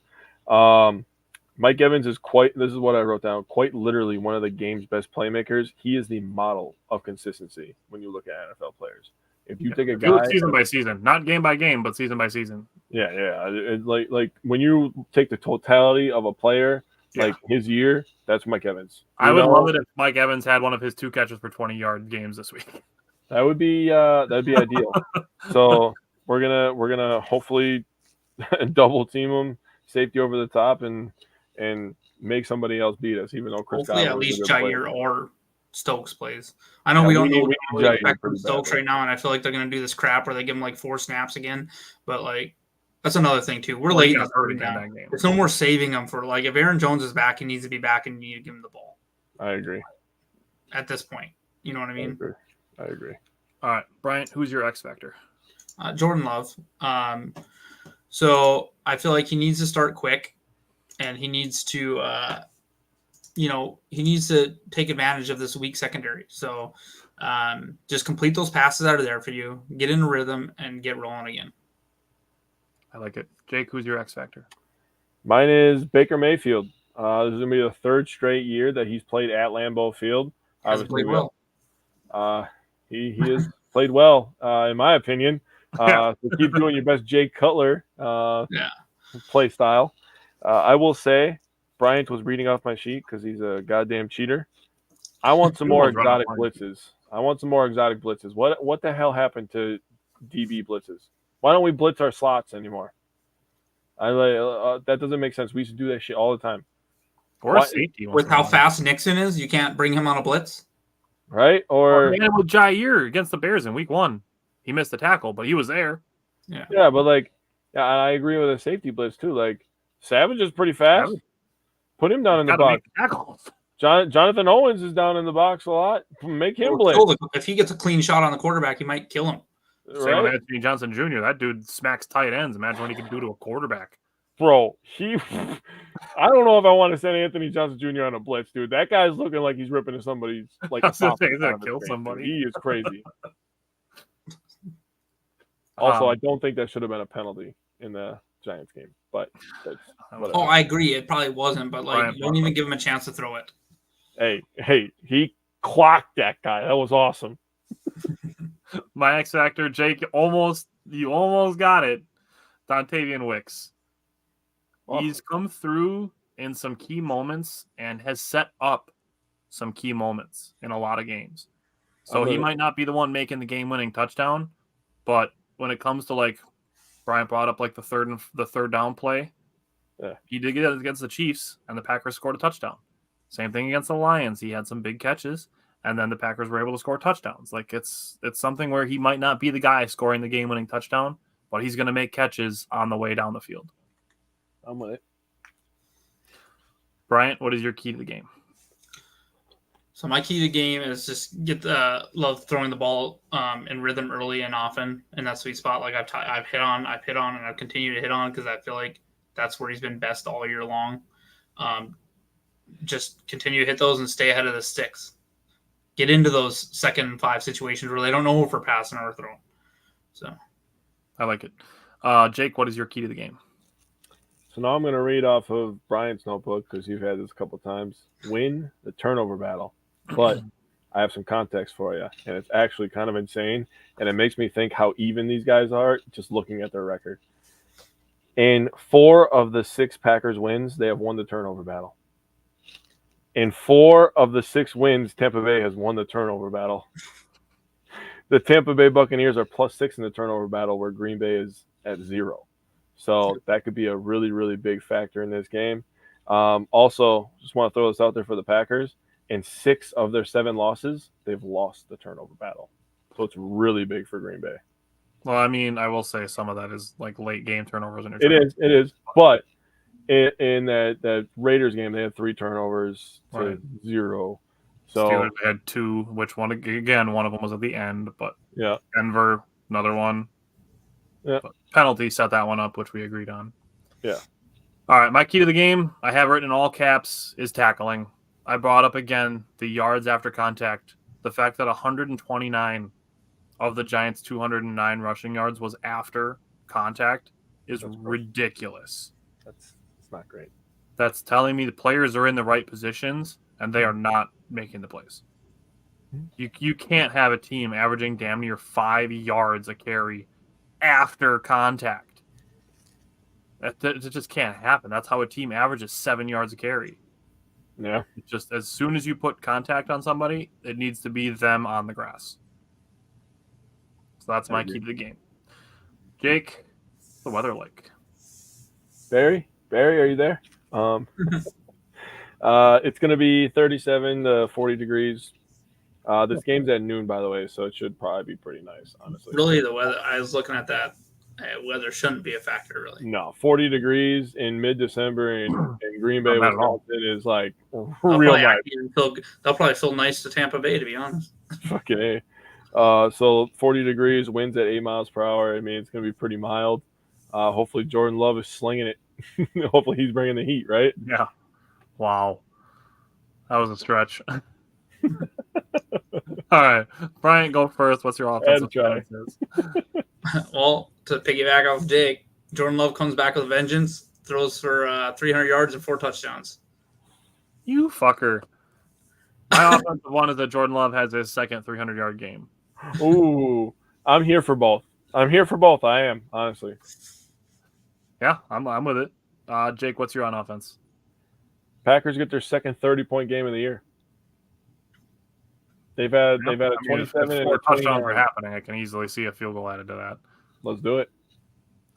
[SPEAKER 1] Mike Evans is this is what I wrote down, quite literally one of the game's best playmakers. He is the model of consistency when you look at NFL players. If you take a guy,
[SPEAKER 2] season by season, not game by game, but season by season.
[SPEAKER 1] Yeah. It's like when you take the totality of a player, like his year, that's Mike Evans.
[SPEAKER 2] I would love it if Mike Evans had one of his 2 catches for 20-yard games this week.
[SPEAKER 1] That would be ideal. So we're gonna hopefully double team him, safety over the top, and make somebody else beat us. Even though Chris
[SPEAKER 3] hopefully
[SPEAKER 1] Godwin
[SPEAKER 3] at least
[SPEAKER 1] is a good
[SPEAKER 3] Jair
[SPEAKER 1] player.
[SPEAKER 3] or Stokes plays. I know we don't know what to expect from Stokes right now, and I feel like they're going to do this crap where they give him like 4 snaps again. But like that's another thing too. We're late in that game. There's no more saving him for like if Aaron Jones is back, he needs to be back, and you need to give him the ball.
[SPEAKER 1] I agree.
[SPEAKER 3] At this point, you know what I mean?
[SPEAKER 1] I agree.
[SPEAKER 2] All right, Bryant, who's your X factor?
[SPEAKER 3] Jordan Love. So I feel like he needs to start quick, and he needs to. He needs to take advantage of this weak secondary. So just complete those passes out of there for you, get in a rhythm, and get rolling again.
[SPEAKER 2] I like it. Jake, who's your X factor?
[SPEAKER 1] Mine is Baker Mayfield. This is going to be the 3rd straight year that he's played at Lambeau Field.
[SPEAKER 3] Hasn't played well.
[SPEAKER 1] He has played well, in my opinion. So keep doing your best Jay Cutler play style. I will say, Bryant was reading off my sheet because he's a goddamn cheater. I want some more exotic blitzes. What the hell happened to DB blitzes? Why don't we blitz our slots anymore? That doesn't make sense. We used to do that shit all the time.
[SPEAKER 2] Or safety.
[SPEAKER 3] With how fast Nixon is, you can't bring him on a blitz.
[SPEAKER 1] Right? Or
[SPEAKER 2] with Jair against the Bears in week 1. He missed the tackle, but he was there.
[SPEAKER 1] Yeah, but I agree with a safety blitz too. Like Savage is pretty fast. Put him down in the box. Jonathan Owens is down in the box a lot. Make him blitz.
[SPEAKER 3] If he gets a clean shot on the quarterback, he might kill him.
[SPEAKER 2] Same with Anthony Johnson Jr. That dude smacks tight ends. Imagine what he can do to a quarterback.
[SPEAKER 1] Bro, I don't know if I want to send Anthony Johnson Jr. on a blitz, dude. That guy's looking like he's ripping into somebody's like
[SPEAKER 2] he's gonna kill somebody.
[SPEAKER 1] He is crazy. Also, I don't think that should have been a penalty in the Giants game, but
[SPEAKER 3] I agree. It probably wasn't, but you don't even give him a chance to throw it.
[SPEAKER 1] Hey, he clocked that guy. That was awesome.
[SPEAKER 2] My X factor, Jake, you almost got it. Dontavian Wicks. He's come through in some key moments and has set up some key moments in a lot of games. So he might not be the one making the game-winning touchdown, but when it comes to like Brian brought up like the third down play, he did get it against the Chiefs, and the Packers scored a touchdown. Same thing against the Lions. He had some big catches, and then the Packers were able to score touchdowns. Like it's something where he might not be the guy scoring the game-winning touchdown, but he's going to make catches on the way down the field.
[SPEAKER 1] I'm with it.
[SPEAKER 2] Bryant, what is your key to the game?
[SPEAKER 3] So my key to the game is just get love throwing the ball in rhythm early and often, and that sweet spot. Like I've hit on, and I've continued to hit on because I feel like that's where he's been best all year long. Just continue to hit those and stay ahead of the sticks. Get into those 2nd and 5 situations where they don't know if we're passing or throwing. So
[SPEAKER 2] I like it. Jake, what is your key to the game?
[SPEAKER 1] So now I'm going to read off of Bryant's notebook because you've had this a couple times. Win the turnover battle. But I have some context for you, and it's actually kind of insane, and it makes me think how even these guys are just looking at their record. In 4 of the 6 Packers wins, they have won the turnover battle. In 4 of the 6 wins, Tampa Bay has won the turnover battle. The Tampa Bay Buccaneers are +6 in the turnover battle, where Green Bay is at 0. So that could be a really, really big factor in this game. Also, just want to throw this out there for the Packers. In 6 of their 7 losses, they've lost the turnover battle. So it's really big for Green Bay.
[SPEAKER 2] Well, I mean, I will say some of that is like late game turnovers.
[SPEAKER 1] It is. But in that Raiders game, they had 3 turnovers to 0. So
[SPEAKER 2] Steelers had 2, which one of them was at the end, but
[SPEAKER 1] yeah,
[SPEAKER 2] Denver, another one.
[SPEAKER 1] Yeah.
[SPEAKER 2] But penalty set that one up, which we agreed on.
[SPEAKER 1] Yeah.
[SPEAKER 2] All right, my key to the game, I have written in all caps, is tackling. I brought up again the yards after contact. The fact that 129 of the Giants' 209 rushing yards was after contact is ridiculous.
[SPEAKER 1] It's not great.
[SPEAKER 2] That's telling me the players are in the right positions and they are not making the plays. You can't have a team averaging damn near 5 yards a carry after contact. That just can't happen. That's how a team averages 7 yards a carry.
[SPEAKER 1] Yeah.
[SPEAKER 2] It's just as soon as you put contact on somebody, it needs to be them on the grass. So that's my key to the game. Jake, what's the weather like?
[SPEAKER 1] Barry, are you there? It's going to be 37 to 40 degrees. This game's at noon, by the way, so it should probably be pretty nice, honestly.
[SPEAKER 3] Really, the weather. I was looking at that. Weather shouldn't be a factor, really.
[SPEAKER 1] No, 40 degrees in mid-December in Green Bay, Wisconsin is like
[SPEAKER 3] real
[SPEAKER 1] nice.
[SPEAKER 3] They'll probably feel nice to Tampa Bay, to be honest.
[SPEAKER 1] Fucking A. So 40 degrees, winds at 8 miles per hour. I mean, it's going to be pretty mild. Hopefully Jordan Love is slinging it. Hopefully he's bringing the heat, right?
[SPEAKER 2] Yeah. Wow. That was a stretch. All right. Brian, go first. What's your offensive choices?
[SPEAKER 3] Well, to piggyback off Jake, Jordan Love comes back with a vengeance, throws for 300 yards and 4 touchdowns.
[SPEAKER 2] You fucker. My offensive one is that Jordan Love has his second 300-yard game.
[SPEAKER 1] Ooh, I'm here for both. I am, honestly.
[SPEAKER 2] Yeah, I'm with it. Jake, what's your on offense?
[SPEAKER 1] Packers get their second 30-point game of the year. They've had a 27 and
[SPEAKER 2] 4 touchdowns are happening. I can easily see a field goal added to that.
[SPEAKER 1] Let's do it.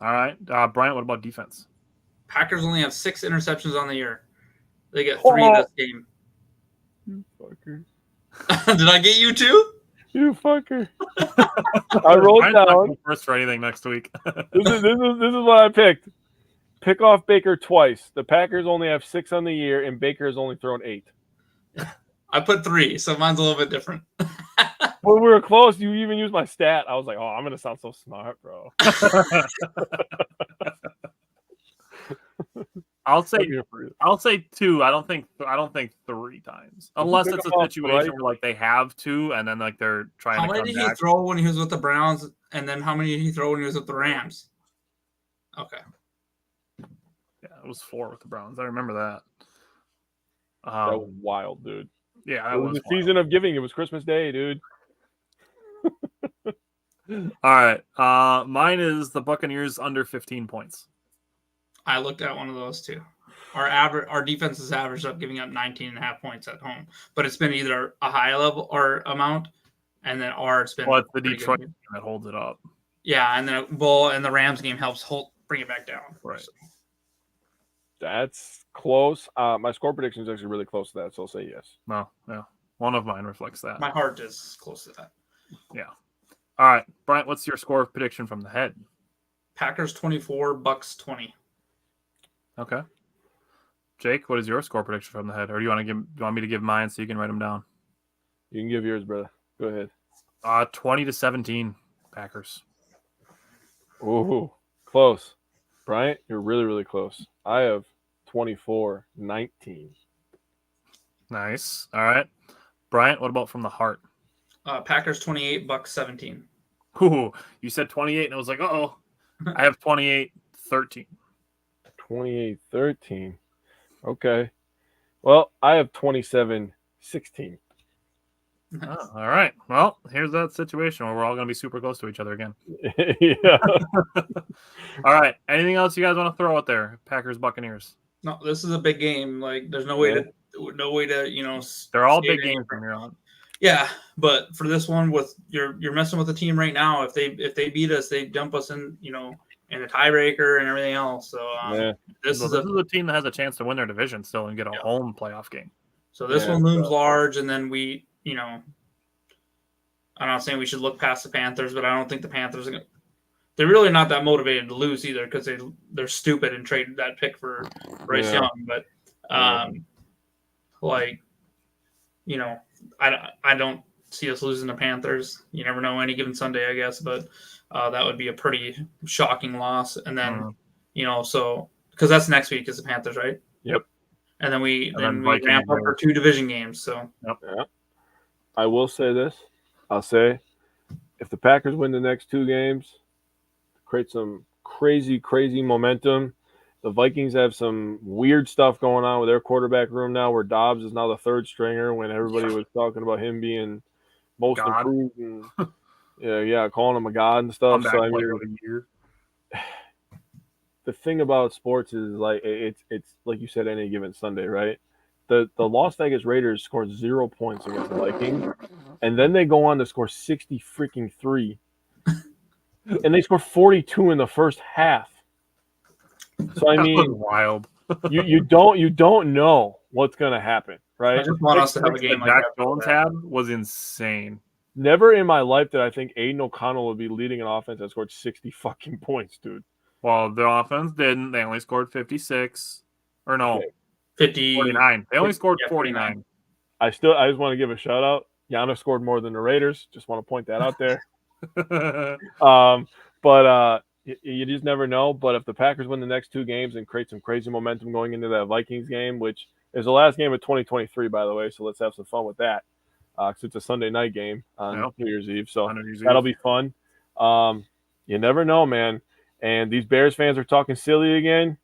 [SPEAKER 2] All right, Brian, what about defense?
[SPEAKER 3] Packers only have 6 interceptions on the year. They get 3 this game.
[SPEAKER 1] You fucker.
[SPEAKER 3] Did I get you too?
[SPEAKER 1] You fucker. I rolled down.
[SPEAKER 2] Not first for anything next week.
[SPEAKER 1] This is what I picked. Pick off Baker twice. The Packers only have 6 on the year, and Baker has only thrown 8.
[SPEAKER 3] I put 3, so mine's a little bit different.
[SPEAKER 1] When we were close, you even used my stat. I was like, "Oh, I'm gonna sound so smart, bro."
[SPEAKER 2] I'll say 2. I don't think 3 times, unless it's a situation where like they have 2 and then like they're trying.
[SPEAKER 3] How many did he throw when he was with the Browns, and then how many did he throw when he was with the Rams? Okay.
[SPEAKER 2] Yeah, it was 4 with the Browns. I remember that.
[SPEAKER 1] That was wild, dude.
[SPEAKER 2] Yeah,
[SPEAKER 1] it was the season of giving. It was Christmas Day, dude.
[SPEAKER 2] All right. Mine is the Buccaneers under 15 points.
[SPEAKER 3] I looked at one of those too. Our defense has averaged up giving up 19.5 points at home, but it's been either a high level or amount, and then it's been.
[SPEAKER 2] Well, it's the Detroit game that holds it up.
[SPEAKER 3] Yeah, and then the Rams game helps bring it back down.
[SPEAKER 2] Right.
[SPEAKER 3] So.
[SPEAKER 1] That's close. My score prediction is actually really close to that, so I'll say yes.
[SPEAKER 2] No, yeah. One of mine reflects that.
[SPEAKER 3] My heart is close to that.
[SPEAKER 2] Yeah. All right, Bryant, what's your score prediction from the head?
[SPEAKER 3] Packers 24, Bucks 20.
[SPEAKER 2] Okay. Jake, what is your score prediction from the head? Or do you want me to give mine so you can write them down?
[SPEAKER 1] You can give yours, brother. Go ahead.
[SPEAKER 2] 20-17, Packers.
[SPEAKER 1] Ooh, close. Bryant, you're really, really close. I have 24-19.
[SPEAKER 2] Nice. All right. Bryant, what about from the heart?
[SPEAKER 3] Packers 28, Bucks 17.
[SPEAKER 2] Ooh, you said 28, and I was like, uh-oh. I have 28-13.
[SPEAKER 1] 28-13. Okay. Well, I have 27-16.
[SPEAKER 2] Oh, all right. Well, here's that situation where we're all going to be super close to each other again.
[SPEAKER 1] Yeah.
[SPEAKER 2] All right. Anything else you guys want to throw out there? Packers, Buccaneers.
[SPEAKER 3] No, this is a big game. Like, there's no way to,
[SPEAKER 2] They're all big games from here on.
[SPEAKER 3] Yeah, but for this one, with you're messing with the team right now. If they beat us, they dump us in, in a tiebreaker and everything else. So this is a
[SPEAKER 2] team that has a chance to win their division still and get a home playoff game.
[SPEAKER 3] So this one looms large, and then we, I'm not saying we should look past the Panthers, but I don't think the Panthers are they're really not that motivated to lose either because they're stupid and traded that pick for Bryce Young. But I don't see us losing the Panthers. You never know any given Sunday, I guess, but that would be a pretty shocking loss. And then, so because that's next week is the Panthers, right?
[SPEAKER 1] Yep.
[SPEAKER 3] And then we
[SPEAKER 2] Vikings
[SPEAKER 3] ramp up for 2 division games. So
[SPEAKER 2] Yep.
[SPEAKER 1] Yeah. I will say this. I'll say if the Packers win the next 2 games, create some crazy momentum. The Vikings have some weird stuff going on with their quarterback room now where Dobbs is now the 3rd stringer when everybody was talking about him being most
[SPEAKER 2] God.
[SPEAKER 1] improved and calling him a god and stuff.
[SPEAKER 2] Comeback
[SPEAKER 1] So I
[SPEAKER 2] play
[SPEAKER 1] mean,
[SPEAKER 2] of the year.
[SPEAKER 1] the thing about sports is like it's like you said, any given Sunday, right? The Las Vegas Raiders scored 0 points against the Vikings, and then they go on to score 63, and they score 42 in the first half. So I
[SPEAKER 2] That
[SPEAKER 1] mean,
[SPEAKER 2] was wild.
[SPEAKER 1] you don't know what's gonna happen, right?
[SPEAKER 3] I just want us to have a game
[SPEAKER 2] that
[SPEAKER 3] like
[SPEAKER 2] Jack
[SPEAKER 3] that.
[SPEAKER 2] Jones had was insane.
[SPEAKER 1] Never in my life did I think Aiden O'Connell would be leading an offense that scored 60 fucking points, dude.
[SPEAKER 2] Well, the offense didn't. They only scored 56. Or no,
[SPEAKER 1] Okay.
[SPEAKER 2] 49. They only scored
[SPEAKER 3] 49.
[SPEAKER 2] 49.
[SPEAKER 1] I just want to give a shout out. Giannis scored more than the Raiders. Just want to point that out there. But you just never know. But if the Packers win the next 2 games and create some crazy momentum going into that Vikings game, which is the last game of 2023, by the way, so let's have some fun with that. Because it's a Sunday night game on New Year's Eve, so that'll be fun. You never know, man. And these Bears fans are talking silly again.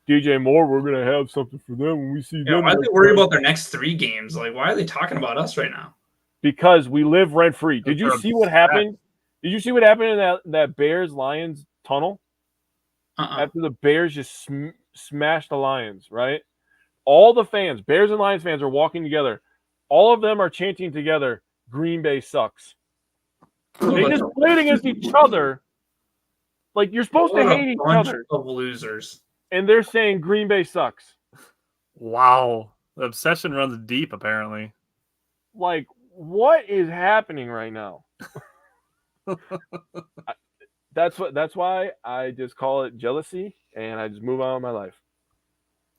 [SPEAKER 1] DJ Moore, we're gonna have something for them when we see them.
[SPEAKER 3] Why are they worried about their next 3 games? Like, why are they talking about us right now?
[SPEAKER 1] Because we live rent free. Did you see what happened? Did you see what happened in that Bears Lions tunnel? After the Bears just smashed the Lions, right? All the fans, Bears and Lions fans, are walking together. All of them are chanting together, Green Bay sucks. They just played against each other. Like, you're supposed to hate each other.
[SPEAKER 3] Of losers.
[SPEAKER 1] And they're saying Green Bay sucks.
[SPEAKER 2] Wow. The obsession runs deep, apparently.
[SPEAKER 1] Like, what is happening right now? That's why I just call it jealousy, and I just move on with my life.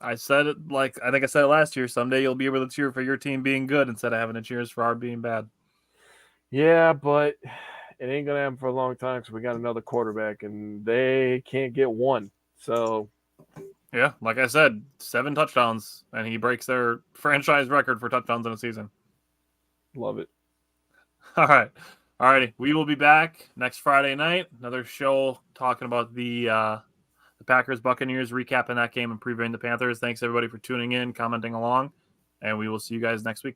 [SPEAKER 2] I said it I think I said it last year. Someday you'll be able to cheer for your team being good instead of having to cheer for our being bad.
[SPEAKER 1] Yeah, but it ain't going to happen for a long time because we got another quarterback, and they can't get one. So,
[SPEAKER 2] yeah, like I said, 7 touchdowns, and he breaks their franchise record for touchdowns in a season.
[SPEAKER 1] Love it.
[SPEAKER 2] All right. All righty. We will be back next Friday night. Another show talking about the Packers Buccaneers, recapping that game and previewing the Panthers. Thanks, everybody, for tuning in, commenting along, and we will see you guys next week.